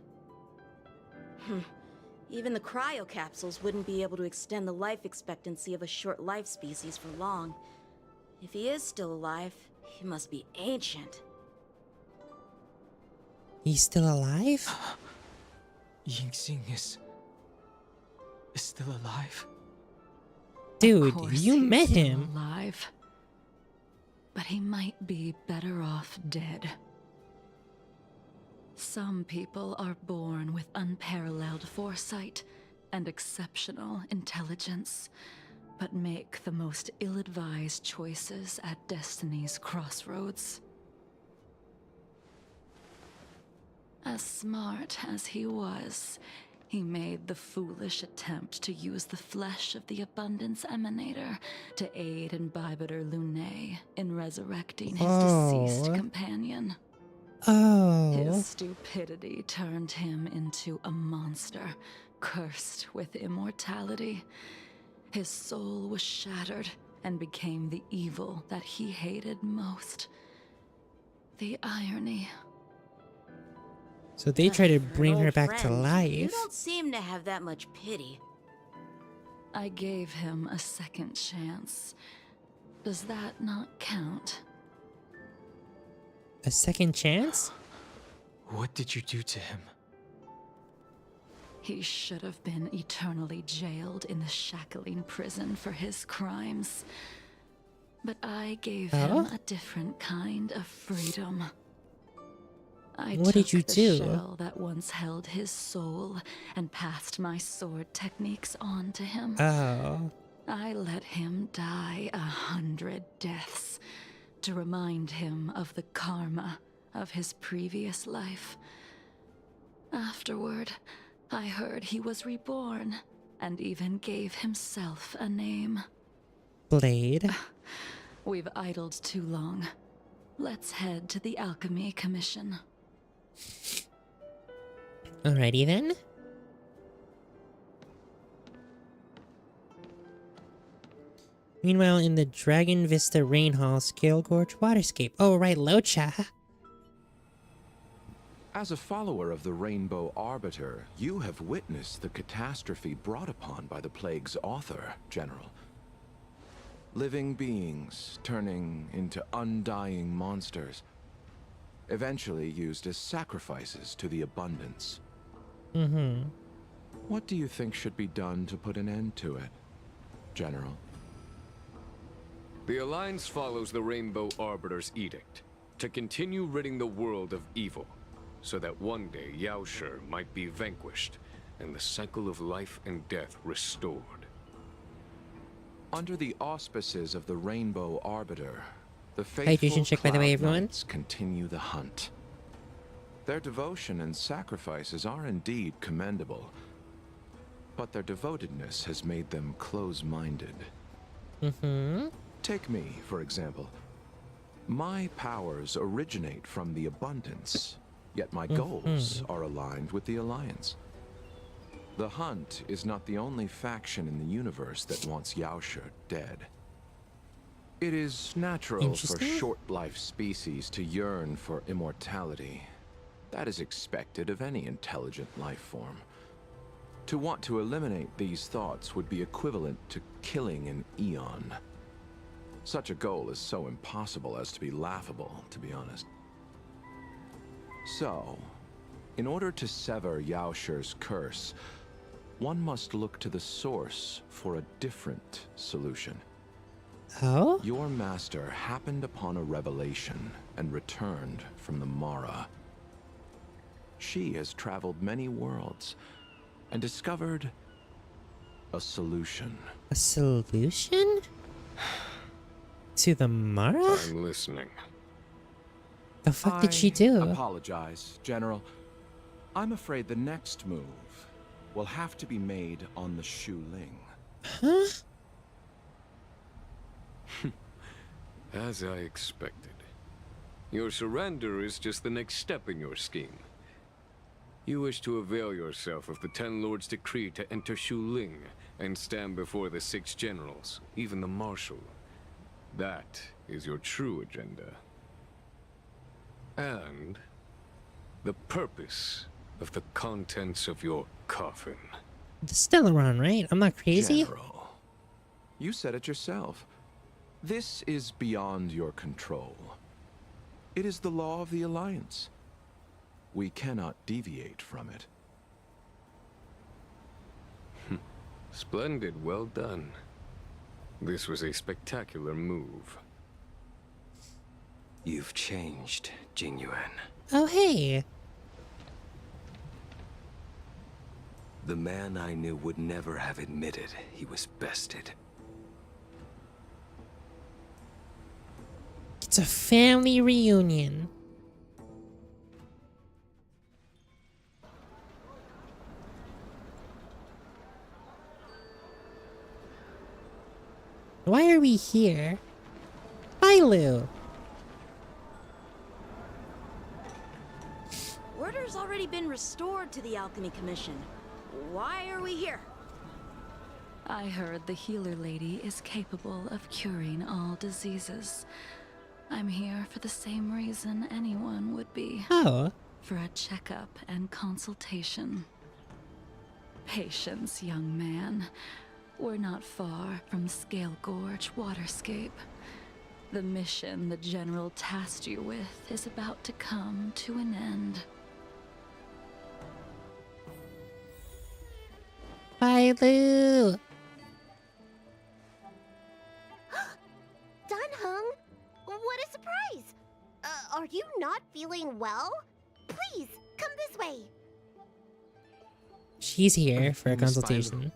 Even the cryocapsules wouldn't be able to extend the life expectancy of a short-life species for long. If he is still alive, he must be ancient. He's still alive? Yingxing is still alive? Dude, Of course you he's met still him. alive. But he might be better off dead. Some people are born with unparalleled foresight and exceptional intelligence, but make the most ill-advised choices at destiny's crossroads. As smart as he was, he made the foolish attempt to use the flesh of the Abundance Emanator to aid Imbibiter Lunae in resurrecting his deceased companion. His stupidity turned him into a monster, cursed with immortality. His soul was shattered and became the evil that he hated most. The irony. So they try to For an bring her old back to friend, You life. don't seem to have that much pity. I gave him a second chance. Does that not count? A second chance? What did you do to him? He should have been eternally jailed in the shackling prison for his crimes. But I gave him a different kind of freedom. I What did took you the do? shell that once held his soul and passed my sword techniques on to him. Oh. I let him die 100 deaths to remind him of the karma of his previous life. Afterward, I heard he was reborn and even gave himself a name. Blade. We've idled too long. Let's head to the Alchemy Commission. Alrighty then. Meanwhile, in the Dragon Vista Rain Hall Scale Gorge Waterscape. Oh, right, Locha. As a follower of the Rainbow Arbiter, you have witnessed the catastrophe brought upon by the plague's author, General. Living beings turning into undying monsters, eventually used as sacrifices to the Abundance. What do you think should be done to put an end to it, General? The Alliance follows the Rainbow Arbiter's edict to continue ridding the world of evil, so that one day Yaoshi might be vanquished and the cycle of life and death restored. Under the auspices of the Rainbow Arbiter, the Hydration faithful check, by the way, Cloud everyone. Knights continue the hunt. Their devotion and sacrifices are indeed commendable, but their devotedness has made them close-minded. Take me, for example. My powers originate from the abundance, yet my goals are aligned with the Alliance. The Hunt is not the only faction in the universe that wants Yaoshe dead. It is natural for short-life species to yearn for immortality. That is expected of any intelligent life form. To want to eliminate these thoughts would be equivalent to killing an eon. Such a goal is so impossible as to be laughable, to be honest. So, in order to sever Yaoshe's curse, one must look to the source for a different solution. Oh? Your master happened upon a revelation and returned from the Mara. She has traveled many worlds and discovered a solution. A solution? To the Mara? I'm listening. The fuck did she do? I apologize, General. I'm afraid the next move will have to be made on the Shu Ling. Huh? As I expected. Your surrender is just the next step in your scheme. You wish to avail yourself of the Ten Lords' decree to enter Shu Ling and stand before the 6 generals, even the Marshal. That is your true agenda. And the purpose of the contents of your coffin. The Stellaron, right? I'm not crazy? General, you said it yourself. This is beyond your control. It is the law of the Alliance. We cannot deviate from it. Splendid, well done. This was a spectacular move. You've changed, Jingliu. Oh, hey. The man I knew would never have admitted he was bested. It's a family reunion. Why are we here? Bye, Lou. Order's already been restored to the Alchemy Commission. Why are we here? I heard the healer lady is capable of curing all diseases. I'm here for the same reason anyone would be. Oh. For a checkup and consultation. Patience, young man. We're not far from Scale Gorge Waterscape. The mission the General tasked you with is about to come to an end. Bye, Lou. Dunhung, what a surprise! Are you not feeling well? Please, come this way. She's here for a Miss consultation. Bailu.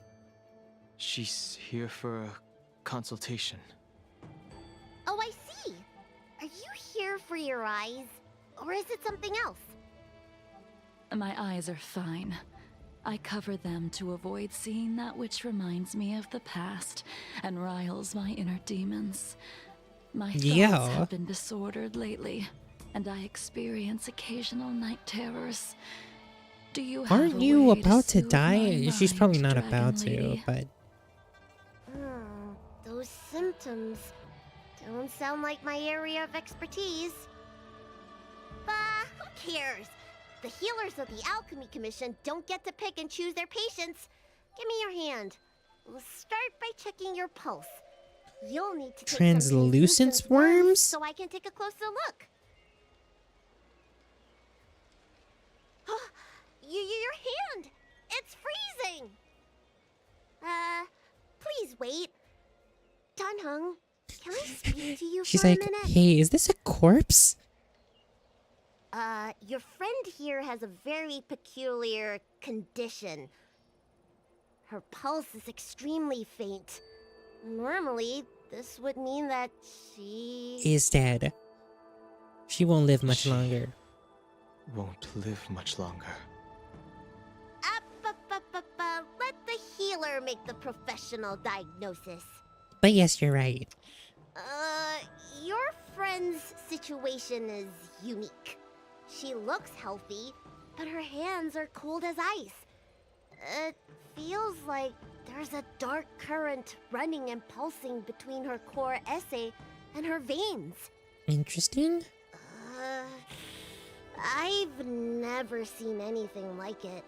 She's here for a consultation. Oh, I see. Are you here for your eyes? Or is it something else? My eyes are fine. I cover them to avoid seeing that which reminds me of the past and riles my inner demons. My thoughts have been disordered lately, and I experience occasional night terrors. Do you have Aren't a you way about to soothe die? my She's probably mind, not about to, Dragon but... Those symptoms don't sound like my area of expertise. Bah, who cares? The healers of the Alchemy Commission don't get to pick and choose their patients. Give me your hand. We'll start by checking your pulse. You'll need to take some Translucent translucent worms? so I can take a closer look. Your hand! It's freezing! Please wait. Dunhung, can I speak to you She's for like, a minute? hey, is this a corpse? Your friend here has a very peculiar condition. Her pulse is extremely faint. Normally, this would mean that she... Is dead. She won't live much longer. Won't live much longer. Let the healer make the professional diagnosis. But yes, you're right. Your friend friend's situation is unique. She looks healthy, but her hands are cold as ice. It feels like there's a dark current running and pulsing between her core esse and her veins. Interesting. I've never seen anything like it.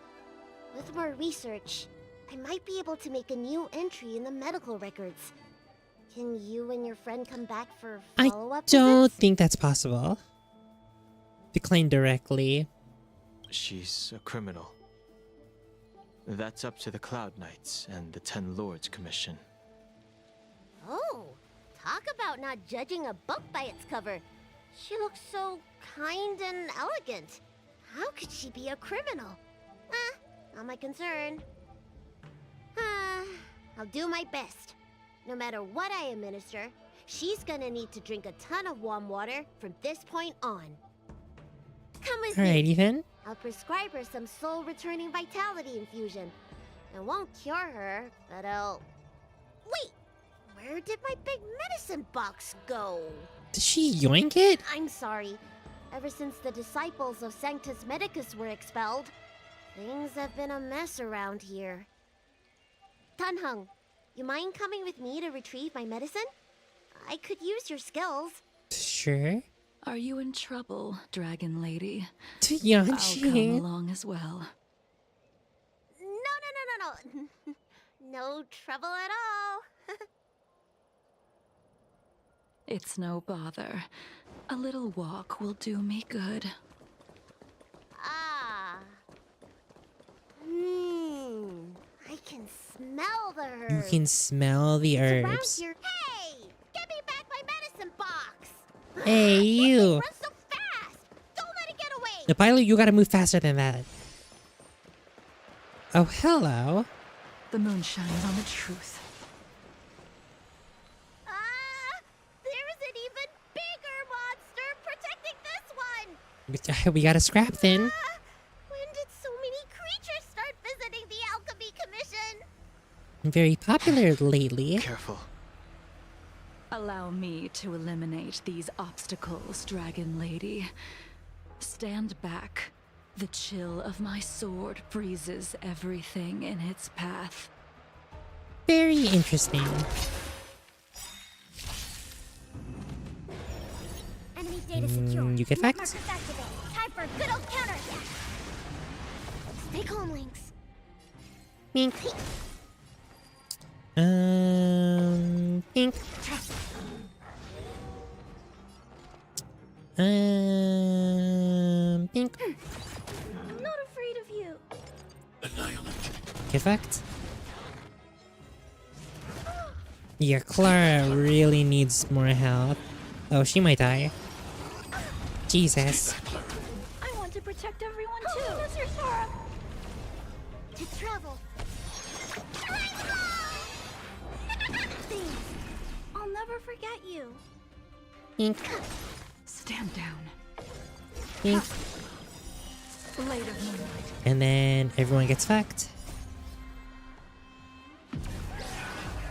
With more research, I might be able to make a new entry in the medical records. Can you and your friend come back for follow-up Don't visits? think that's possible. Decline directly. She's a criminal. That's up to the Cloud Knights and the Ten Lords Commission. Oh, talk about not judging a book by its cover. She looks so kind and elegant. How could she be a criminal? Not my concern. I'll do my best. No matter what I administer, she's gonna need to drink a ton of warm water from this point on. Come with me. Alrighty then. I'll prescribe her some soul-returning vitality infusion. It won't cure her, but I'll... Wait! Where did my big medicine box go? Did she yoink it? I'm sorry. Ever since the disciples of Sanctus Medicus were expelled, things have been a mess around here. Tanheng, you mind coming with me to retrieve my medicine? I could use your skills. Sure. Are you in trouble, Dragon Lady? To I'll come Yanchi. along as well. No. No trouble at all. It's no bother. A little walk will do me good. I can smell the herbs. You can smell the It's around herbs. here. Hey! Give me back my medicine box! Hey, you. Run so fast! Don't let it get away! The pilot, you gotta move faster than that. Oh, hello. The moon shines on the truth. There's an even bigger monster protecting this one! We got a scrap then. When did so many creatures start visiting the Alchemy Commission? Very popular lately. Careful. Allow me to eliminate these obstacles, Dragon Lady. Stand back. The chill of my sword freezes everything in its path. Very interesting. Enemy data secure. You get Net facts? markers activate. Time for a good old counterattack. Stay calm, Lynx. Pink. Pink. Pink. I'm not afraid of you. Get fact? Yeah, Clara really needs more help. Oh, she might die. Jesus. I want to protect everyone too. Mr. Sora. To travel. Thanks. I'll never forget you. Pink. Stand down. Pink. Blade of moonlight. And then everyone gets fucked.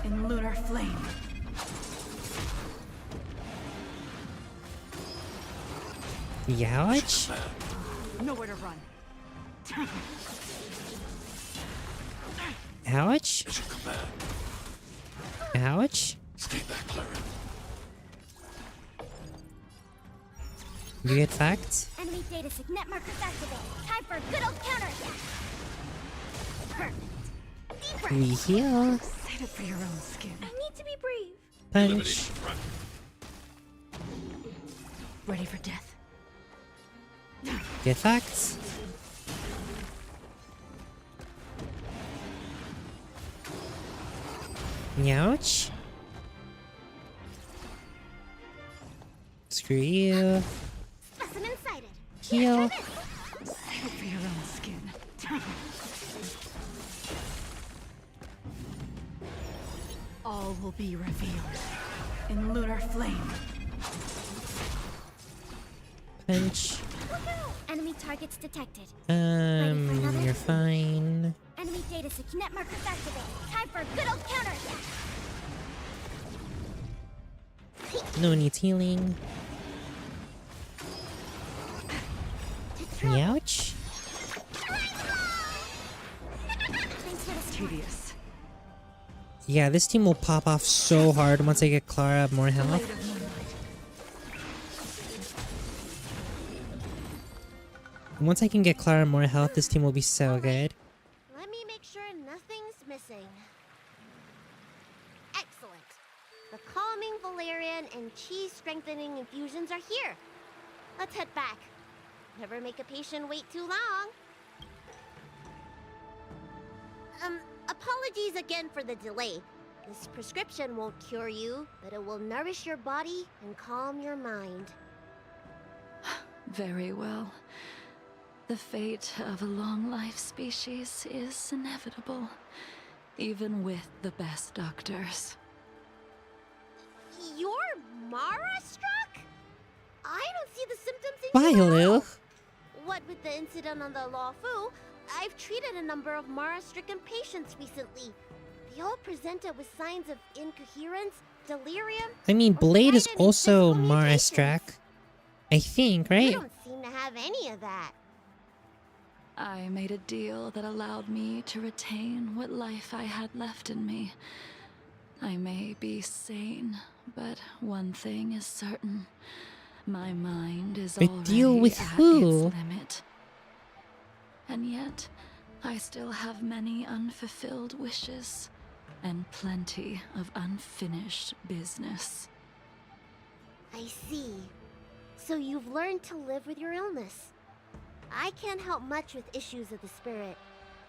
In lunar flame. Youch. Nowhere to run. Ouch. Ouch. You get fucked? Enemy data sig. Net markers activate. Time for a good old counterattack. Perfect. Deep breath. We heal. Save it for your own skin. I need to be brave. Punch. Ready for death. Get fucked. Ouch. Screw you. Specimen sighted. Heal. Save it for your own skin. All will be revealed in lunar flame. Punch. Enemy targets detected. another? You're fine. Enemy data sig. Net markers activate. Time for a good old counterattack. No one needs healing. Ouch. Tedious. Yeah, this team will pop off so hard once I get Clara more health. Once I can get Clara more health, this team will be so good. Let me make sure nothing's missing. Excellent. The calming valerian and chi strengthening infusions are here. Let's head back. Never make a patient wait too long. Apologies again for the delay. This prescription won't cure you, but it will nourish your body and calm your mind. Very well. The fate of a long-life species is inevitable, even with the best doctors. You're Mara-struck? I don't see the symptoms in Bye, you at Lou. all. What with the incident on the Law Fu, I've treated a number of Mara-stricken patients recently. They all presented with signs of incoherence, delirium. I mean, or Blade is threatening also physical Mara mutations. Struck. I think, You right? don't seem to have any of that. I made a deal that allowed me to retain what life I had left in me. I may be sane, but one thing is certain. My mind is A already deal with at who? its limit. And yet, I still have many unfulfilled wishes and plenty of unfinished business. I see. So you've learned to live with your illness. I can't help much with issues of the spirit,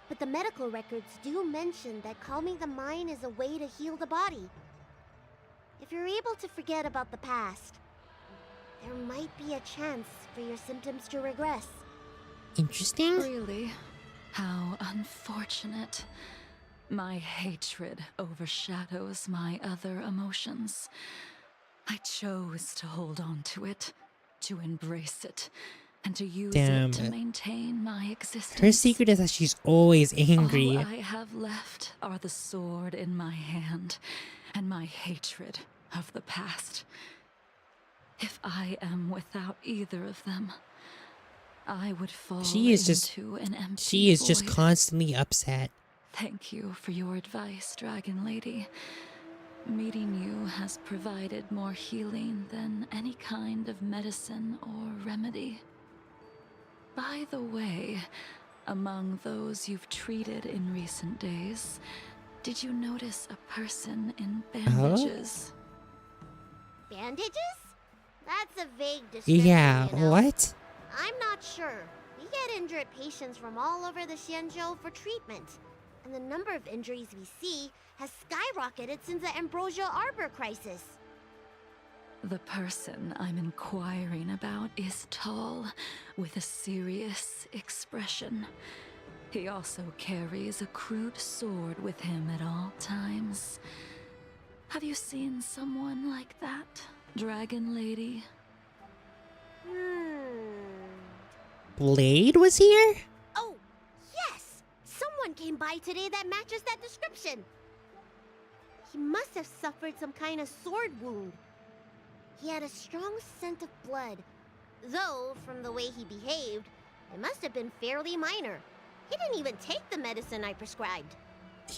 but the medical records do mention that calming the mind is a way to heal the body. If you're able to forget about the past, there might be a chance for your symptoms to regress. Interesting. Really? How unfortunate. My hatred overshadows my other emotions. I chose to hold on to it, to embrace it, and to use Damn it to it. maintain my existence. Her secret is that she's always angry. All I have left are the sword in my hand and my hatred of the past. If I am without either of them, I would fall She is just- into an empty She is just void. constantly upset. Thank you for your advice, Dragon Lady. Meeting you has provided more healing than any kind of medicine or remedy. By the way, among those you've treated in recent days, did you notice a person in bandages? Bandages? That's a vague description, Yeah, you know. what? I'm not sure. We get injured patients from all over the Xianzhou for treatment. And the number of injuries we see has skyrocketed since the Ambrosia Arbor crisis. The person I'm inquiring about is tall, with a serious expression. He also carries a crude sword with him at all times. Have you seen someone like that, Dragon Lady? Blade was here? Oh, yes! Someone came by today that matches that description. He must have suffered some kind of sword wound. He had a strong scent of blood, though from the way he behaved, it must have been fairly minor. He didn't even take the medicine I prescribed.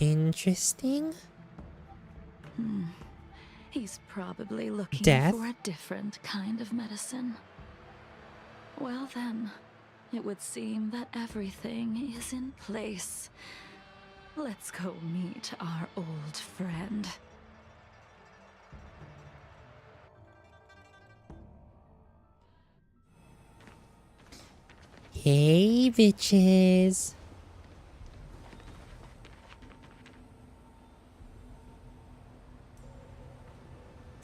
Interesting. He's probably looking Death? for a different kind of medicine. Well then, it would seem that everything is in place. Let's go meet our old friend. Hey, bitches.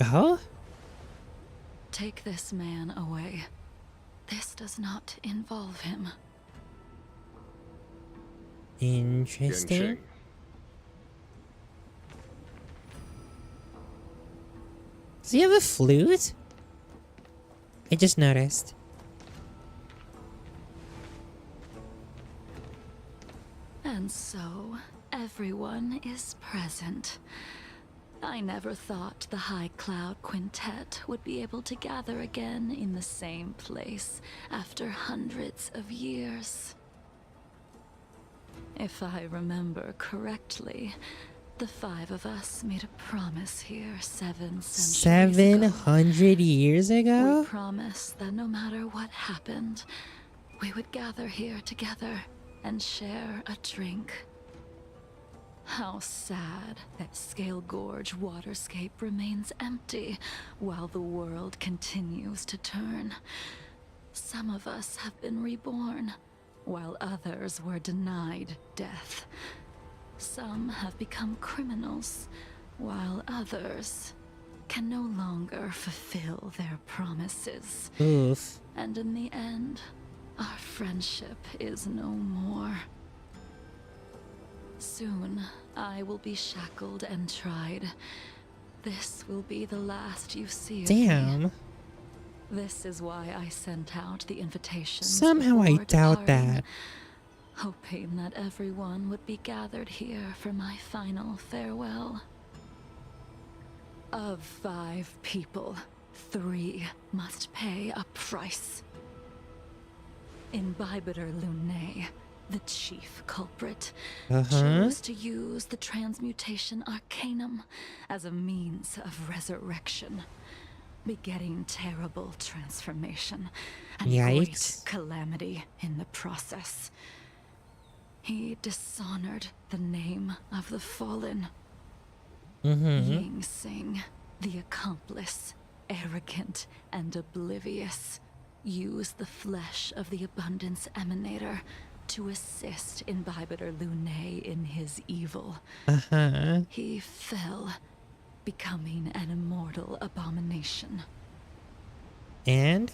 Oh? Take this man away. This does not involve him. Interesting. Yansheng. Does he have a flute? I just noticed. And so, everyone is present. I never thought the High Cloud Quintet would be able to gather again in the same place after hundreds of years. If I remember correctly, the 5 of us made a promise here 7 centuries ago. 700 years ago? We promised that no matter what happened, we would gather here together and share a drink. How sad that Scale Gorge waterscape remains empty while the world continues to turn. Some of us have been reborn, while others were denied death. Some have become criminals, while others can no longer fulfill their promises. Oof. And in the end, our friendship is no more. Soon, I will be shackled and tried. This will be the last you see of me. Damn. This is why I sent out the invitations. Somehow I before doubt departing, that. hoping that everyone would be gathered here for my final farewell. Of 5 people, 3 must pay a price. Imbibitor Lunae, the chief culprit, chose to use the transmutation arcanum as a means of resurrection, begetting terrible transformation and great Yikes. calamity in the process. He dishonored the name of the fallen. Ying Sing, the accomplice, arrogant and oblivious, used the flesh of the Abundance Emanator to assist Imbibitor Lunae in his evil. He fell, becoming an immortal abomination. And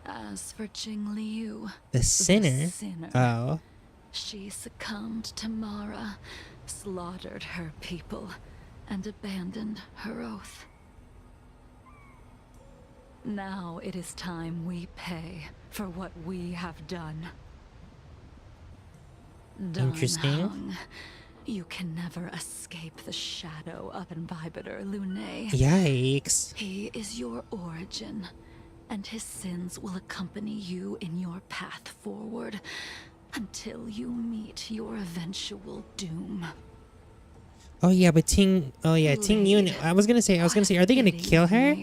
As for Jingliu, the sinner. Oh. she succumbed to Mara, slaughtered her people, and abandoned her oath. Now it is time we pay for what we have done. Interesting. Dunhung, you can never escape the shadow of Imbibitor Lunae. Yikes. He is your origin, and his sins will accompany you in your path forward until you meet your eventual doom. Oh yeah, but Ting Yun. I was gonna say, are they gonna kill her?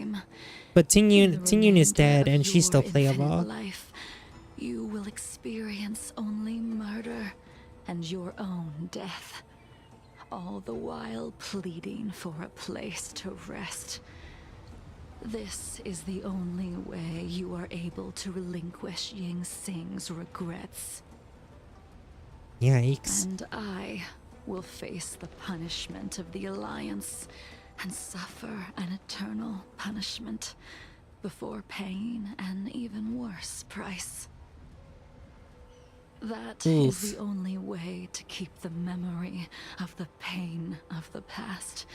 But Ting Yun is dead, and she's still playable. Life, you will experience only murder and your own death, all the while pleading for a place to rest. This is the only way you are able to relinquish Ying Sing's regrets. Yikes. And I will face the punishment of the Alliance and suffer an eternal punishment before paying an even worse price. That is the only way to keep the memory of the pain of the past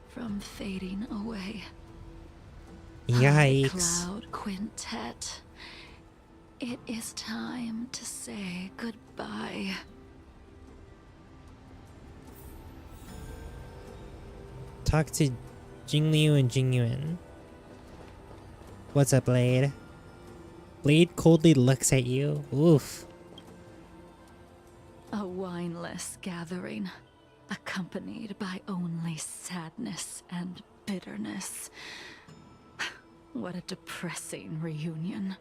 from fading away. Yikes. Cloud Quintet, it is time to say goodbye. Talk to Jingliu and Jingyuan. What's up, Blade? Blade coldly looks at you. Oof. A wineless gathering, accompanied by only sadness and bitterness. What a depressing reunion.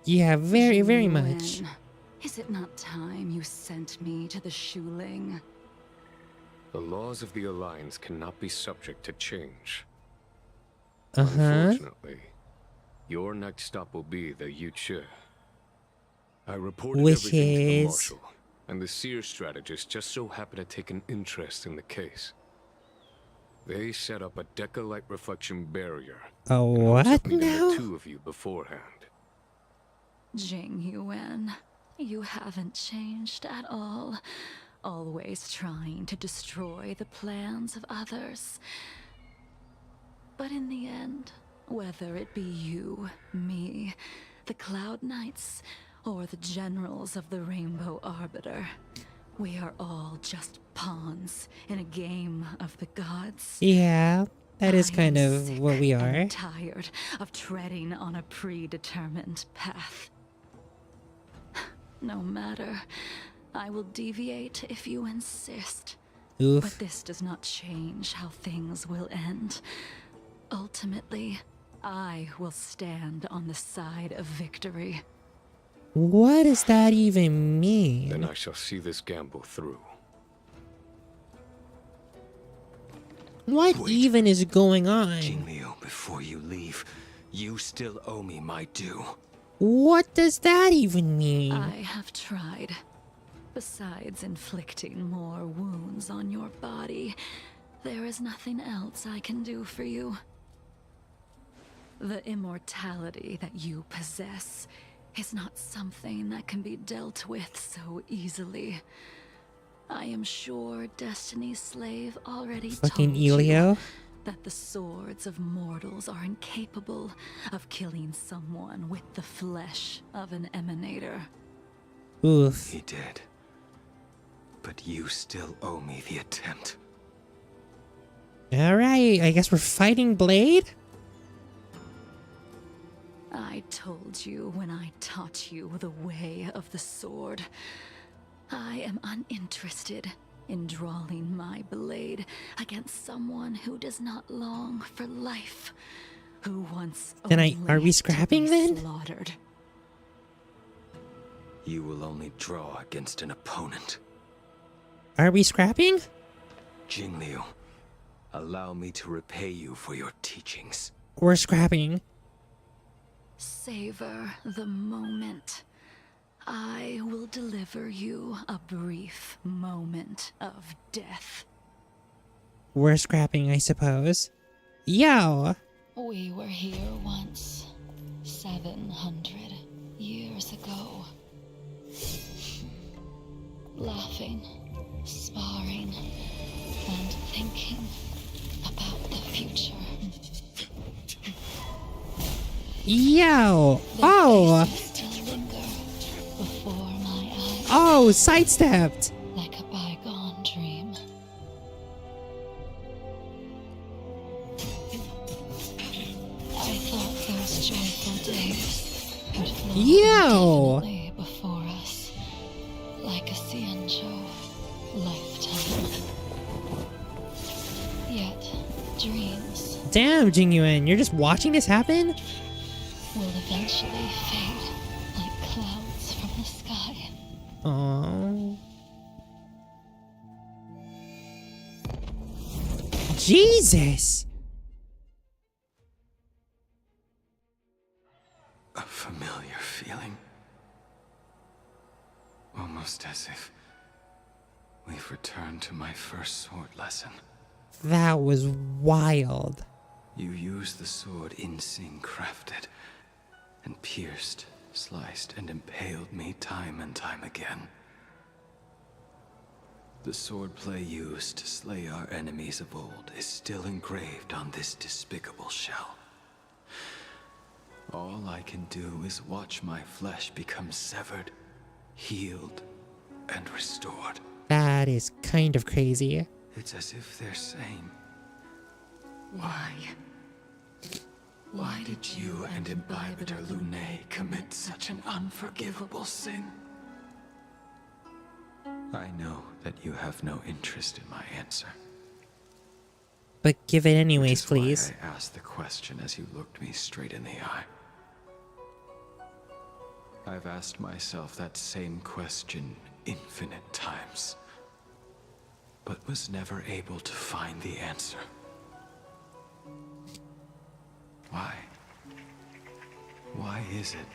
Yeah, very, very much. Jingliu, is it not time you sent me to the Shuling? The laws of the Alliance cannot be subject to change. Uh-huh. Unfortunately, your next stop will be the Yuchi. I reported Which everything to the is... Marshal, and the Seer strategist just so happened to take an interest in the case. They set up a Deca-light reflection barrier. A what now? The 2 of you beforehand. Jingyuan, you haven't changed at all. Always trying to destroy the plans of others. But in the end, whether it be you, me, the Cloud Knights, or the generals of the Rainbow Arbiter, we are all just pawns in a game of the gods. Yeah, that is I kind am of sick what we are. and tired of treading on a predetermined path. No matter, I will deviate if you insist. Oof. But this does not change how things will end. Ultimately, I will stand on the side of victory. What does that even mean? Then I shall see this gamble through. What Wait. even is going on? Jingliu, before you leave, you still owe me my due. What does that even mean? I have tried. Besides inflicting more wounds on your body, there is nothing else I can do for you. The immortality that you possess is not something that can be dealt with so easily. I am sure Destiny's Slave already Fucking told you Elio. that the swords of mortals are incapable of killing someone with the flesh of an emanator. Oof. He did. But you still owe me the attempt. Alright, I guess we're fighting Blade? I told you when I taught you the way of the sword. I am uninterested in drawing my blade against someone who does not long for life, who wants Then only are we to scrapping be then? slaughtered. You will only draw against an opponent. Are we scrapping? Jingliu, allow me to repay you for your teachings. We're scrapping. Savor the moment. I will deliver you a brief moment of death. We're scrapping, I suppose. Yo! We were here once, 700 years ago. Laughing, sparring, and thinking about the future. Yo! Oh! Still linger before my eyes Oh, sidestepped! like a bygone dream. I thought those joyful days would flow Yo! indefinitely before us, like a Ciancho lifetime. Yet, dreams Damn, Jingyuan, you're just watching this happen? will eventually fade like clouds from the sky. Aww. Jesus! A familiar feeling. Almost as if we've returned to my first sword lesson. That was wild. You used the sword Insing crafted, and pierced, sliced, and impaled me time and time again. The swordplay used to slay our enemies of old is still engraved on this despicable shell. All I can do is watch my flesh become severed, healed, and restored. That is kind of crazy. It's as if they're saying, Why? why did you and Imbibitor Lunae commit such an unforgivable sin? I know that you have no interest in my answer. But give it anyways, Which is please. why I asked the question as you looked me straight in the eye. I've asked myself that same question infinite times, but was never able to find the answer. Why? Why is it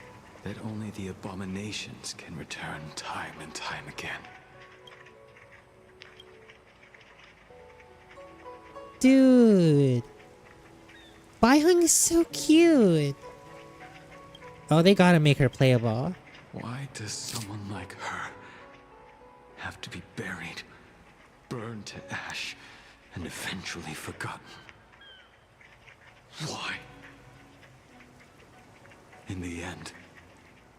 that only the abominations can return time and time again? Dude. Baihung is so cute. Oh, they gotta make her playable. Why does someone like her have to be buried, burned to ash, and eventually forgotten? Why? In the end,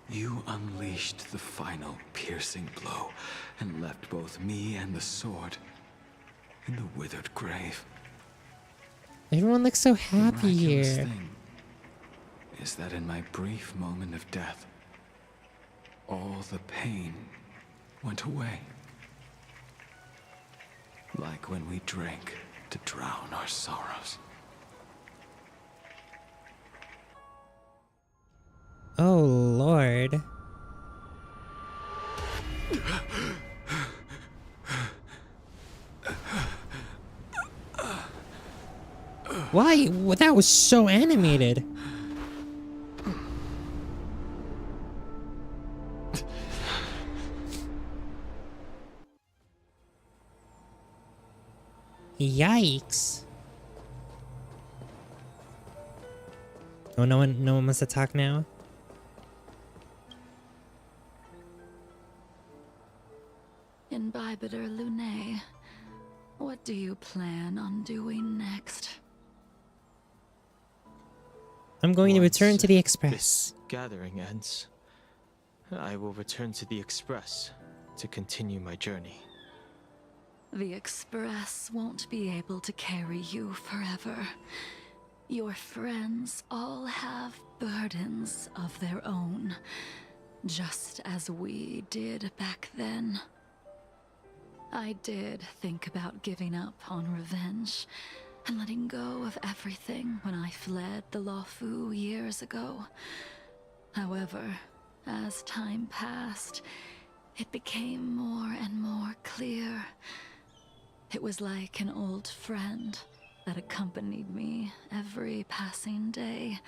You unleashed the final piercing blow and left both me and the sword in the withered grave. Everyone looks so happy The miraculous here. thing is that in my brief moment of death, all the pain went away. Like when we drank to drown our sorrows. Oh, Lord. Why? Well, that was so animated. Yikes. Oh, no one wants to talk now? Imbibitor Lunae, what do you plan on doing next? I'm going to return Once to the this Express. gathering ends, I will return to the Express to continue my journey. The Express won't be able to carry you forever. Your friends all have burdens of their own, just as we did back then. I did think about giving up on revenge and letting go of everything when I fled the Luofu years ago. However, as time passed, it became more and more clear. It was like an old friend that accompanied me every passing day,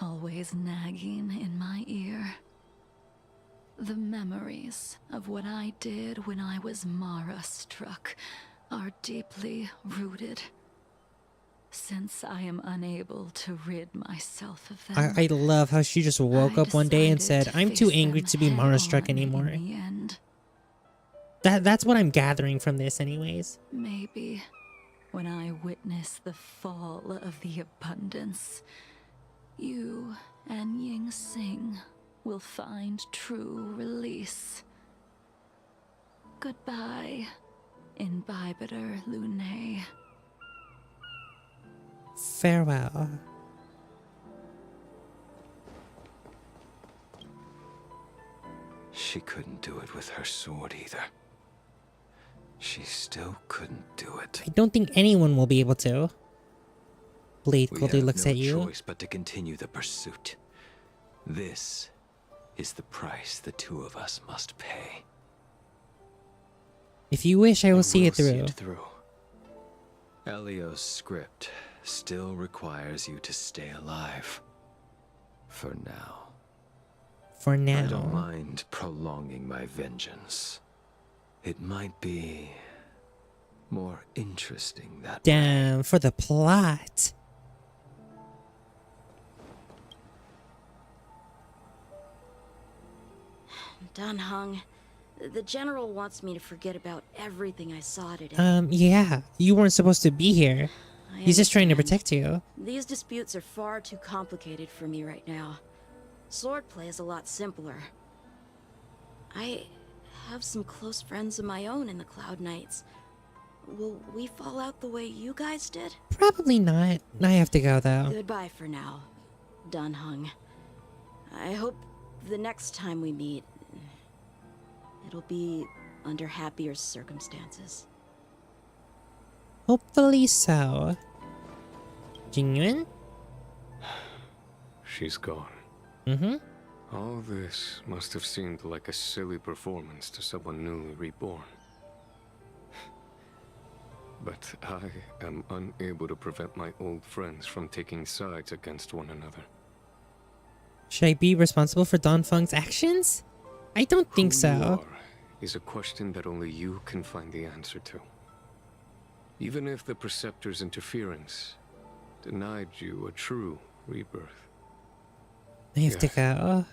always nagging in my ear. The memories of what I did when I was Mara-struck are deeply rooted. Since I am unable to rid myself of them, I love how she just woke I up one day and decided said, to I'm too face angry them to be Mara-struck head-on anymore. in the end. That's what I'm gathering from this anyways. Maybe when I witness the fall of the abundance, you and Ying Sing will find true release. Goodbye, Imbibitor Lunae. Farewell. She couldn't do it with her sword either. She still couldn't do it. I don't think anyone will be able to. Blade We coldly have looks no at you. choice but to continue the pursuit. This is the price the two of us must pay. If you wish, I will see it We'll through. Elio's script still requires you to stay alive. For now. For I don't now. mind prolonging my vengeance. It might be more interesting that way. Damn, for the plot. Dan Heng, the General wants me to forget about everything I saw today. Yeah. You weren't supposed to be here. I He's just trying to understand. protect you. These disputes are far too complicated for me right now. Swordplay is a lot simpler. I have some close friends of my own in the Cloud Knights. Will we fall out the way you guys did? Probably not. I have to go though. Goodbye for now, Dan Heng. I hope the next time we meet, it'll be under happier circumstances. Hopefully so. Jingliu? She's gone. Mm-hmm. All this must have seemed like a silly performance to someone newly reborn. But I am unable to prevent my old friends from taking sides against one another. Should I be responsible for Donfeng's actions? I don't think Who so. you are is a question that only you can find the answer to. Even if the Preceptor's interference denied you a true rebirth. I have to go.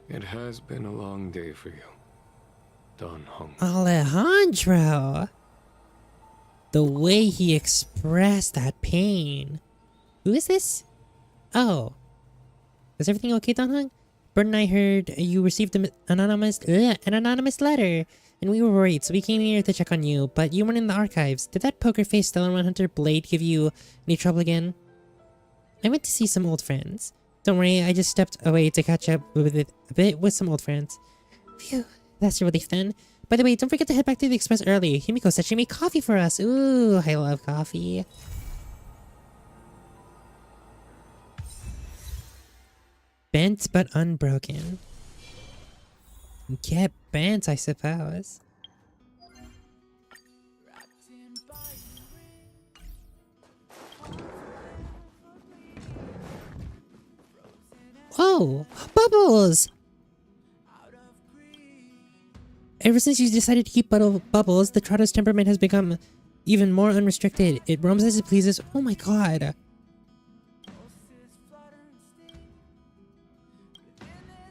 It has been a long day for you, Dan Heng. Alejandro! The way he expressed that pain. Who is this? Oh. Is everything okay, Donhung? Burd and I heard you received an anonymous letter, and we were worried, so we came here to check on you, but you weren't in the archives. Did that poker-faced Stellar Hunter Blade give you any trouble again? I went to see some old friends. Don't worry, I just stepped away to catch up with it a bit with some old friends. Phew, that's a relief then. By the way, don't forget to head back to the Express early. Himiko said she made coffee for us. Ooh, I love coffee. Bent but unbroken. Get bent, I suppose. Oh, Bubbles! Ever since you decided to keep Bubbles, the Trotto's temperament has become even more unrestricted. It roams as it pleases. Oh my god.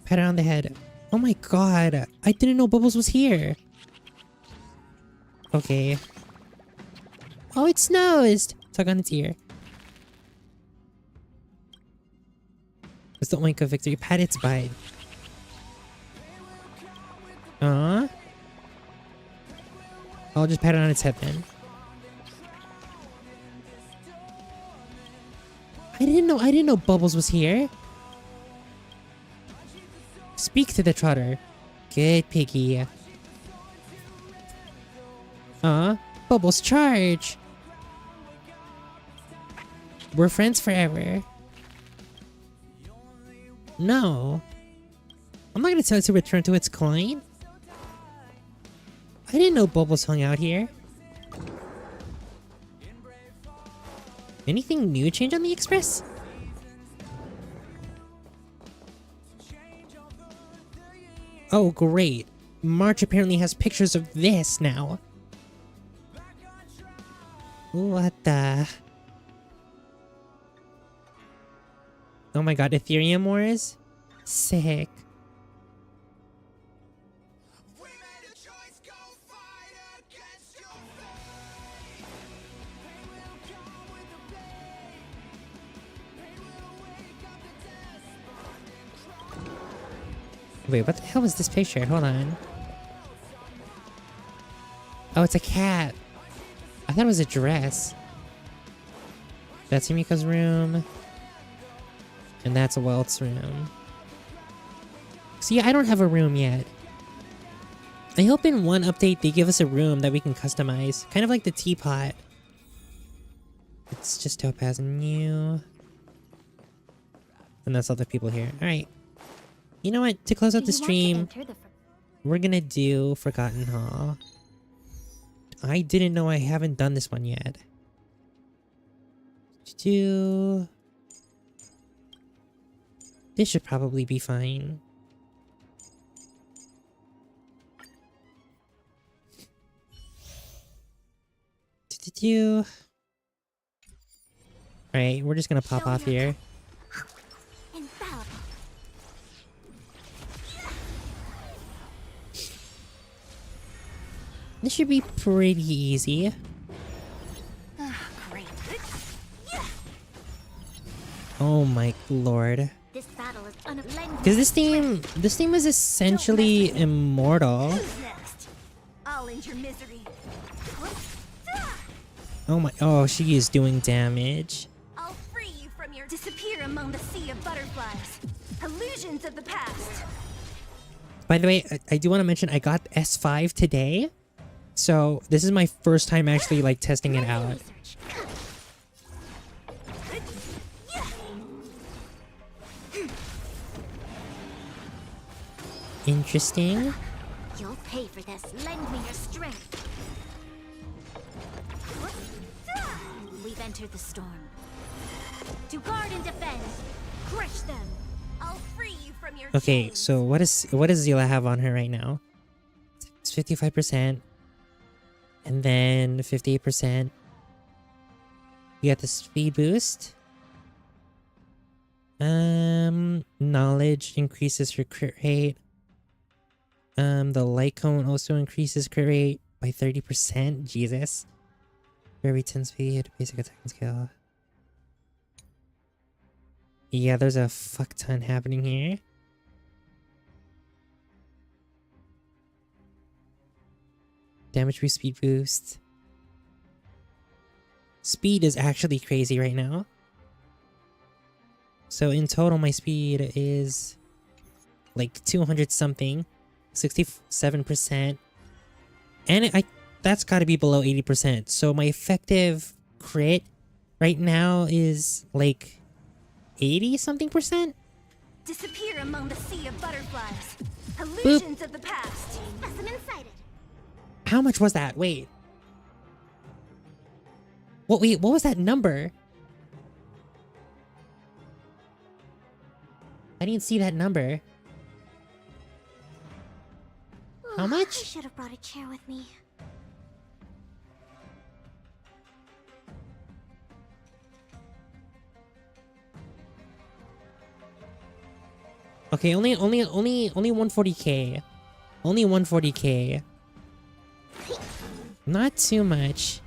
Pat it on the head. Oh my god. I didn't know Bubbles was here. Okay. Oh, it snows! Tug on its ear. It's the oink of victory. Pat its bite. I'll just pat it on its head then. I didn't know Bubbles was here. Speak to the Trotter. Good piggy. Bubbles charge. We're friends forever. No. I'm not gonna tell it to return to its coin. I didn't know Bubbles hung out here. Anything new change on the Express? Oh, great. March apparently has pictures of this now. What the... Oh my god, Ethereum Wars? Sick. Wait, what the hell was this picture? Hold on. Oh, it's a cat. I thought it was a dress. That's Himiko's room. And that's Welt's room. See, I don't have a room yet. I hope in one update they give us a room that we can customize. Kind of like the teapot. It's just Topaz and new. And that's all the people here. Alright. You know what? To close out the stream, we're gonna do Forgotten Hall. I didn't know I haven't done this one yet. This should probably be fine. Alright, we're just gonna pop off here. This should be pretty easy. Oh my lord. Because this team is essentially immortal. Oh my, oh, she is doing damage. I'll free you from your disappear among the sea of butterflies. Illusions of the past. By the way, I do want to mention I got S5 today. So this is my first time actually like testing it out. Interesting. You'll pay for this. Lend me your strength. We've entered the storm. To guard and defend. Crush them. I'll free you from your Okay, chains. so what does Zila have on her right now? It's 55%. And then 58%. You got the speed boost. Knowledge increases her crit rate. The light cone also increases crit rate by 30%. Jesus. Very 10 speed, basic attack and skill. Yeah, there's a fuck ton happening here. damage boost, speed boost. Speed is actually crazy right now. So in total, my speed is like 200 something, 67%. And that's got to be below 80%. So my effective crit right now is like 80 something percent. Disappear among the sea of butterflies. Illusions Boop. of the past. Specimen sighted. How much was that? Wait. Wait, what was that number? I didn't see that number. How I much? should have brought a chair with me. Okay, only 140k. Only 140k. Not too much.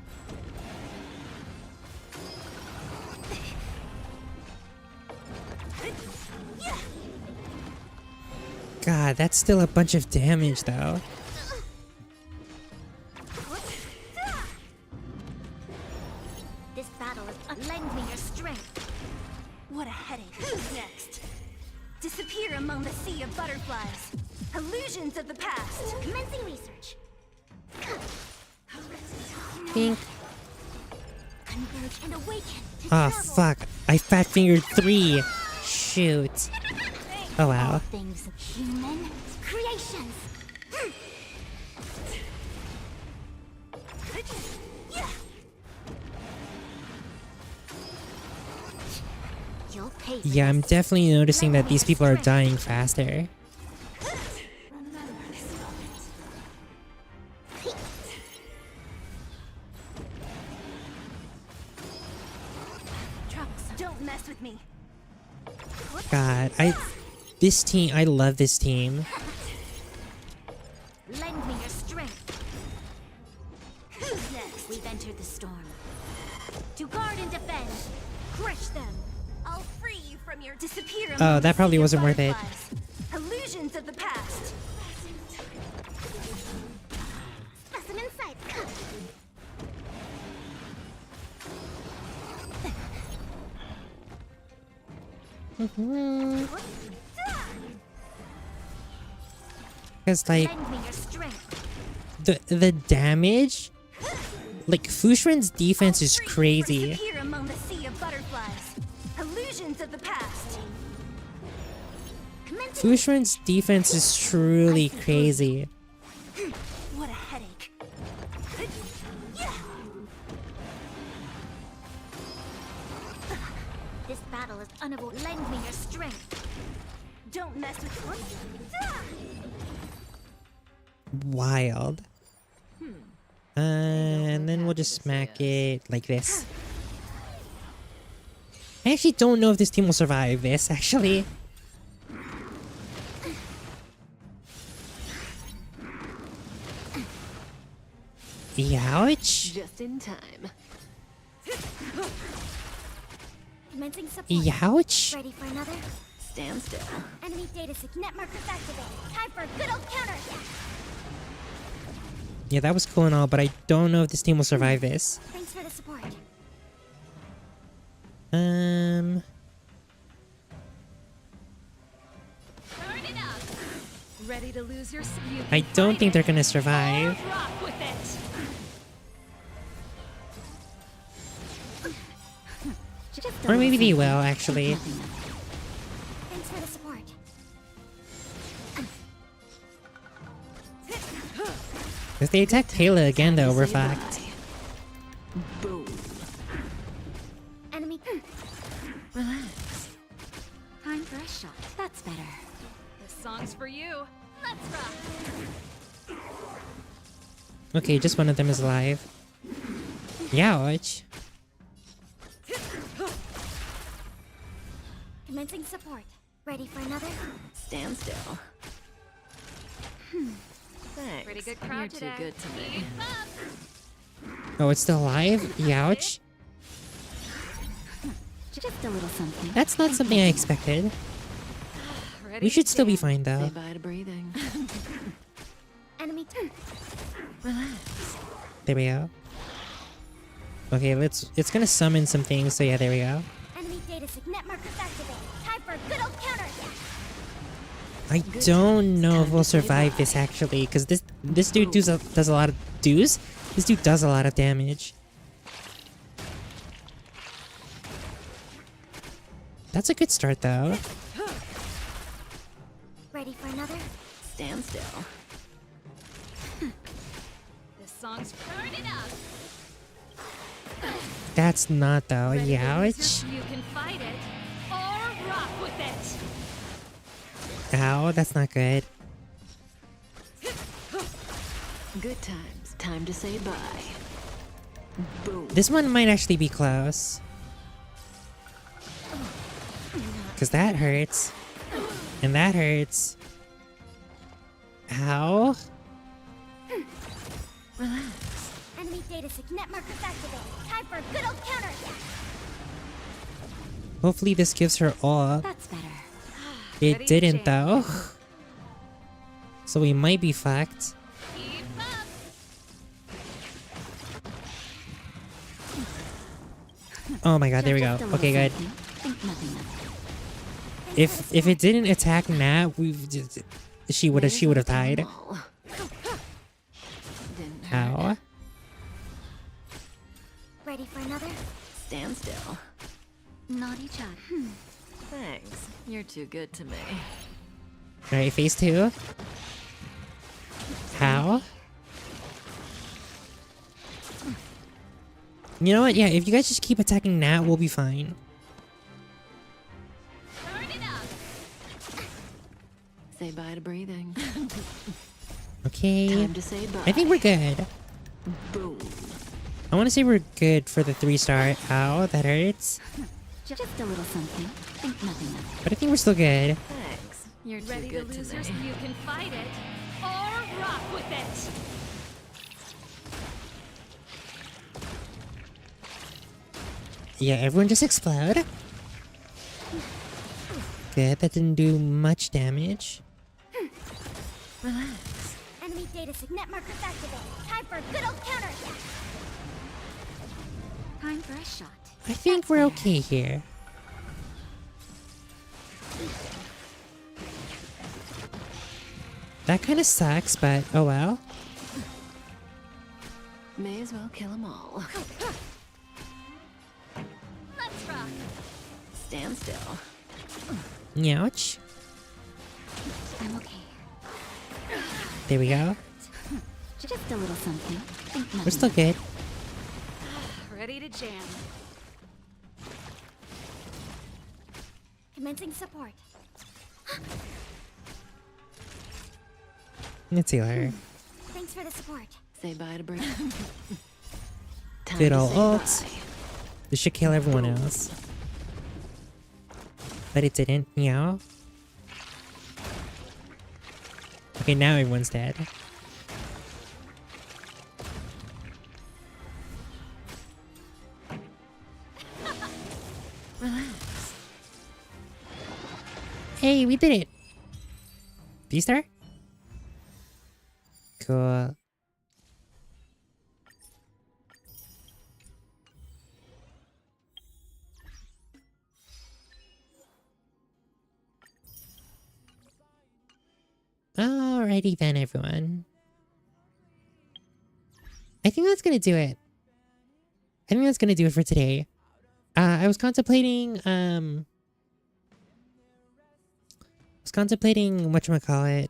God, that's still a bunch of damage though. This battle is lend me your strength. What a headache. Who's next? Disappear among the sea of butterflies. Illusions of the past. Commencing research. Pink. Converge and awaken. to Ah, travel. fuck. I fat fingered 3. Shoot. Oh wow. Things human creations. You'll pay for Yeah, I'm this. definitely noticing that these people are dying faster. Don't mess with me. God, I love this team. Lend me your strength. Who's next? We've entered the storm. To guard and defend. Crush them. I'll free you from your disappear. Oh, among that the probably sea of wasn't worth it. butterflies. Illusions of the past. Specimen sight. Because like Lend me your strength. the damage, like Fushren's defense is Free you from crazy. disappear among the sea of butterflies. Illusions of the past. Commencing Fushren's defense is truly crazy. What a headache. This battle is unavoidable. Lend me your strength. Don't mess with me. Wild. And then we'll just smack it like this. I actually don't know if this team will survive this, actually. Ouch. Just in time. Commencing support. Ouch. Ready for another? Stand still. Enemy data net markers activated. Time for a good old counter attack. Yeah, that was cool and all, but I don't know if this team will survive this. Thanks for the support. Ready to lose your I don't think they're gonna survive. rock with it. Or maybe they will, actually. Thanks for the support. If they attack Kayla again, though, we're fucked. Boom. Enemy. Relax. Time for a shot. That's better. This song's for you. Let's rock. Okay, just one of them is alive. Ouch. Commencing support. Ready for another? Stand still. Thanks. Pretty good crowd You're today. too good to me. Oh, it's still alive? Ouch. Just a little something. That's not something I expected. We should still be fine, though. Say bye to breathing. Enemy turn. Relax. There we go. Okay, it's gonna summon some things, so yeah, there we go. Enemy data signet markers activated. Time for a good old counterattack. I don't know if we'll survive this actually, because this dude does a lot of This dude does a lot of damage. That's a good start though. Ready for another? Stand still. This song's turn it up. That's not though. Ready to Ouch. lose your- You can fight it or rock with it. Ow, that's not good. Good times. Time to say bye. Boom. This one might actually be close. Because that hurts. And that hurts. Ow. Relax. Enemy data signet markers activated. Time for a good old counterattack. Hopefully this gives her all. That's better. It Ready, didn't Jane? though. So we might be fucked. Keep up. Oh my god, there we go. Okay, good. If it didn't attack Nat, she would have died. Ow. Ready for another? Stand still. Naughty Chuck. Thanks. You're too good to me. Alright, phase 2. How? You know what? Yeah, if you guys just keep attacking Nat, we'll be fine. Turn it up. Say bye to breathing. Okay. Time to say bye. I think we're good. Boom. I want to say we're good for the 3-star. Ow, that hurts. Just a little something. Think nothing of it. But I think we're still good. Thanks. You're too Ready to good to lose me. yours? You can fight it or rock with it. Yeah, everyone just explode. Good, that didn't do much damage. Relax. Enemy data signet markers activated. Time for a good old counterattack. Time for a shot. I think we're okay here. That kind of sucks, but oh well. May as well kill them all. Let's rock. Stand still. Ouch. I'm okay. There we go. Just a little something. Think We're nothing still of it. good. Ready to jam. Commencing support. Let's heal her. Thanks for the support. Say bye to breathing. Time Good to old say ult. bye. This should kill everyone else. But it didn't. Meow. Okay, now everyone's dead. Relax. Hey, we did it! D-star? Cool. Alrighty then, everyone. I think that's gonna do it. I think that's gonna do it for today. I was contemplating, whatchamacallit.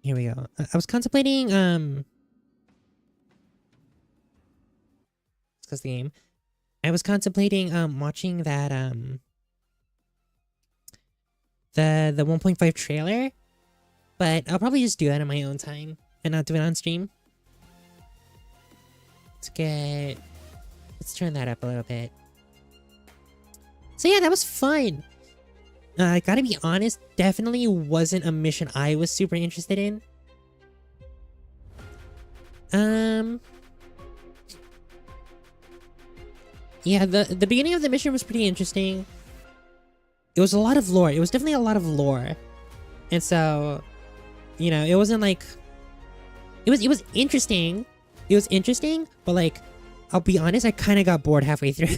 Here we go. I was contemplating, discuss the game. I was contemplating, watching that, the 1.5 trailer, but I'll probably just do that on my own time and not do it on stream. Let's turn that up a little bit. So yeah, that was fun. I gotta be honest, definitely wasn't a mission I was super interested in. Yeah, the beginning of the mission was pretty interesting. It was a lot of lore. It was definitely a lot of lore. And so, you know, it wasn't like... It was interesting. It was interesting, but like, I'll be honest, I kind of got bored halfway through.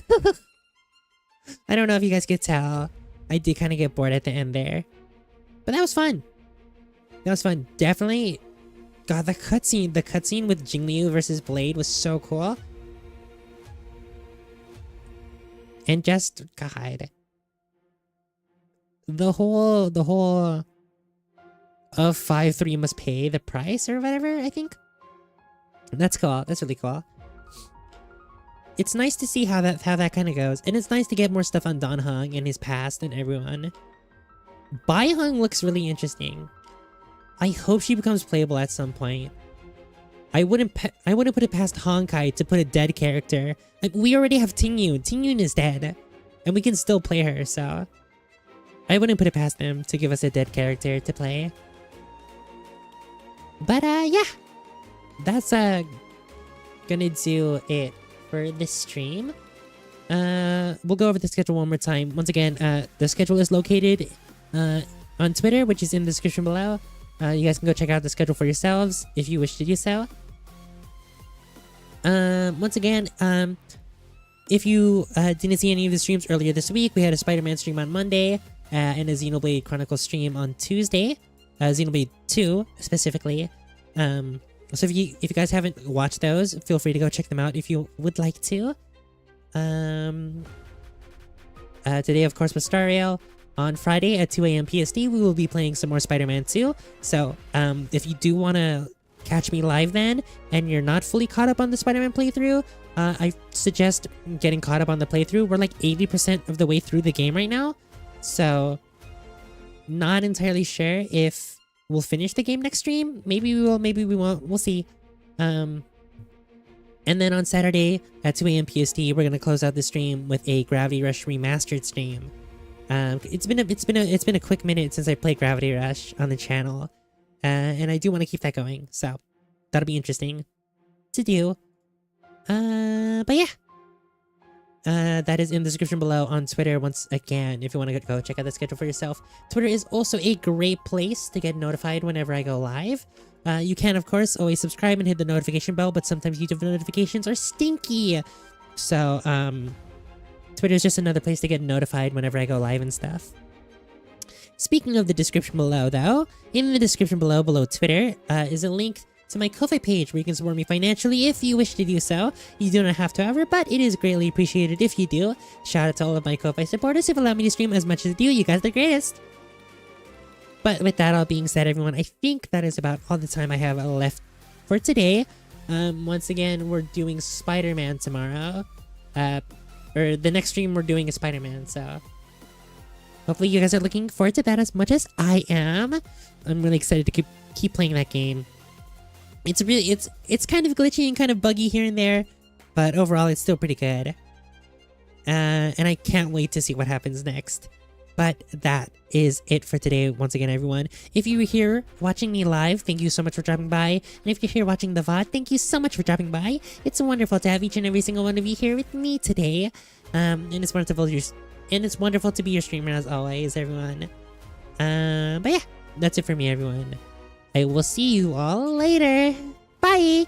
I don't know if you guys could tell. I did kind of get bored at the end there. But that was fun. That was fun. Definitely. God, the cutscene with Jingliu versus Blade was so cool. And just, God. The whole of 5-3 must pay the price or whatever, I think. That's cool. That's really cool. It's nice to see how that kind of goes. And it's nice to get more stuff on Dan Heng and his past and everyone. Bai Heng looks really interesting. I hope she becomes playable at some point. I wouldn't put it past Honkai to put a dead character. Like, we already have Tingyun. Tingyun is dead. And we can still play her, so... I wouldn't put it past them to give us a dead character to play. But, yeah. That's, gonna do it for this stream. We'll go over the schedule one more time. Once again, the schedule is located, on Twitter, which is in the description below. You guys can go check out the schedule for yourselves if you wish to do so. Once again, if you didn't see any of the streams earlier this week, we had a Spider-Man stream on Monday, and a Xenoblade Chronicles stream on Tuesday. Xenoblade 2, specifically. So if you guys haven't watched those, feel free to go check them out if you would like to. Today, of course, was Star Rail. On Friday at 2 AM PST, we will be playing some more Spider-Man 2. So, if you do want to catch me live then, and you're not fully caught up on the Spider-Man playthrough, I suggest getting caught up on the playthrough. We're like 80% of the way through the game right now. So, not entirely sure if we'll finish the game next stream. Maybe we will, maybe we won't. We'll see. And then on Saturday at 2 AM PST, we're going to close out the stream with a Gravity Rush Remastered stream. It's been a quick minute since I played Gravity Rush on the channel, and I do want to keep that going, so that'll be interesting to do. But yeah, that is in the description below on Twitter. Once again, if you want to go check out the schedule for yourself, Twitter is also a great place to get notified whenever I go live. You can, of course, always subscribe and hit the notification bell, but sometimes YouTube notifications are stinky, so Twitter is just another place to get notified whenever I go live and stuff. Speaking of the description below, though, in the description below Twitter, is a link to my Ko-Fi page where you can support me financially if you wish to do so. You do not have to, however, but it is greatly appreciated if you do. Shout out to all of my Ko-Fi supporters who've allowed me to stream as much as I do. You guys are the greatest. But with that all being said, everyone, I think that is about all the time I have left for today. Once again, we're doing Spider-Man tomorrow. Or the next stream we're doing is Spider-Man, so hopefully you guys are looking forward to that as much as I am. I'm really excited to keep playing that game. It's kind of glitchy and kind of buggy here and there, but overall it's still pretty good. And I can't wait to see what happens next. But that is it for today. Once again, everyone, if you were here watching me live, thank you so much for dropping by. And if you're here watching the VOD, thank you so much for dropping by. It's wonderful to have each and every single one of you here with me today. And it's wonderful to be your streamer as always, everyone. But yeah, that's it for me, everyone. I will see you all later. Bye!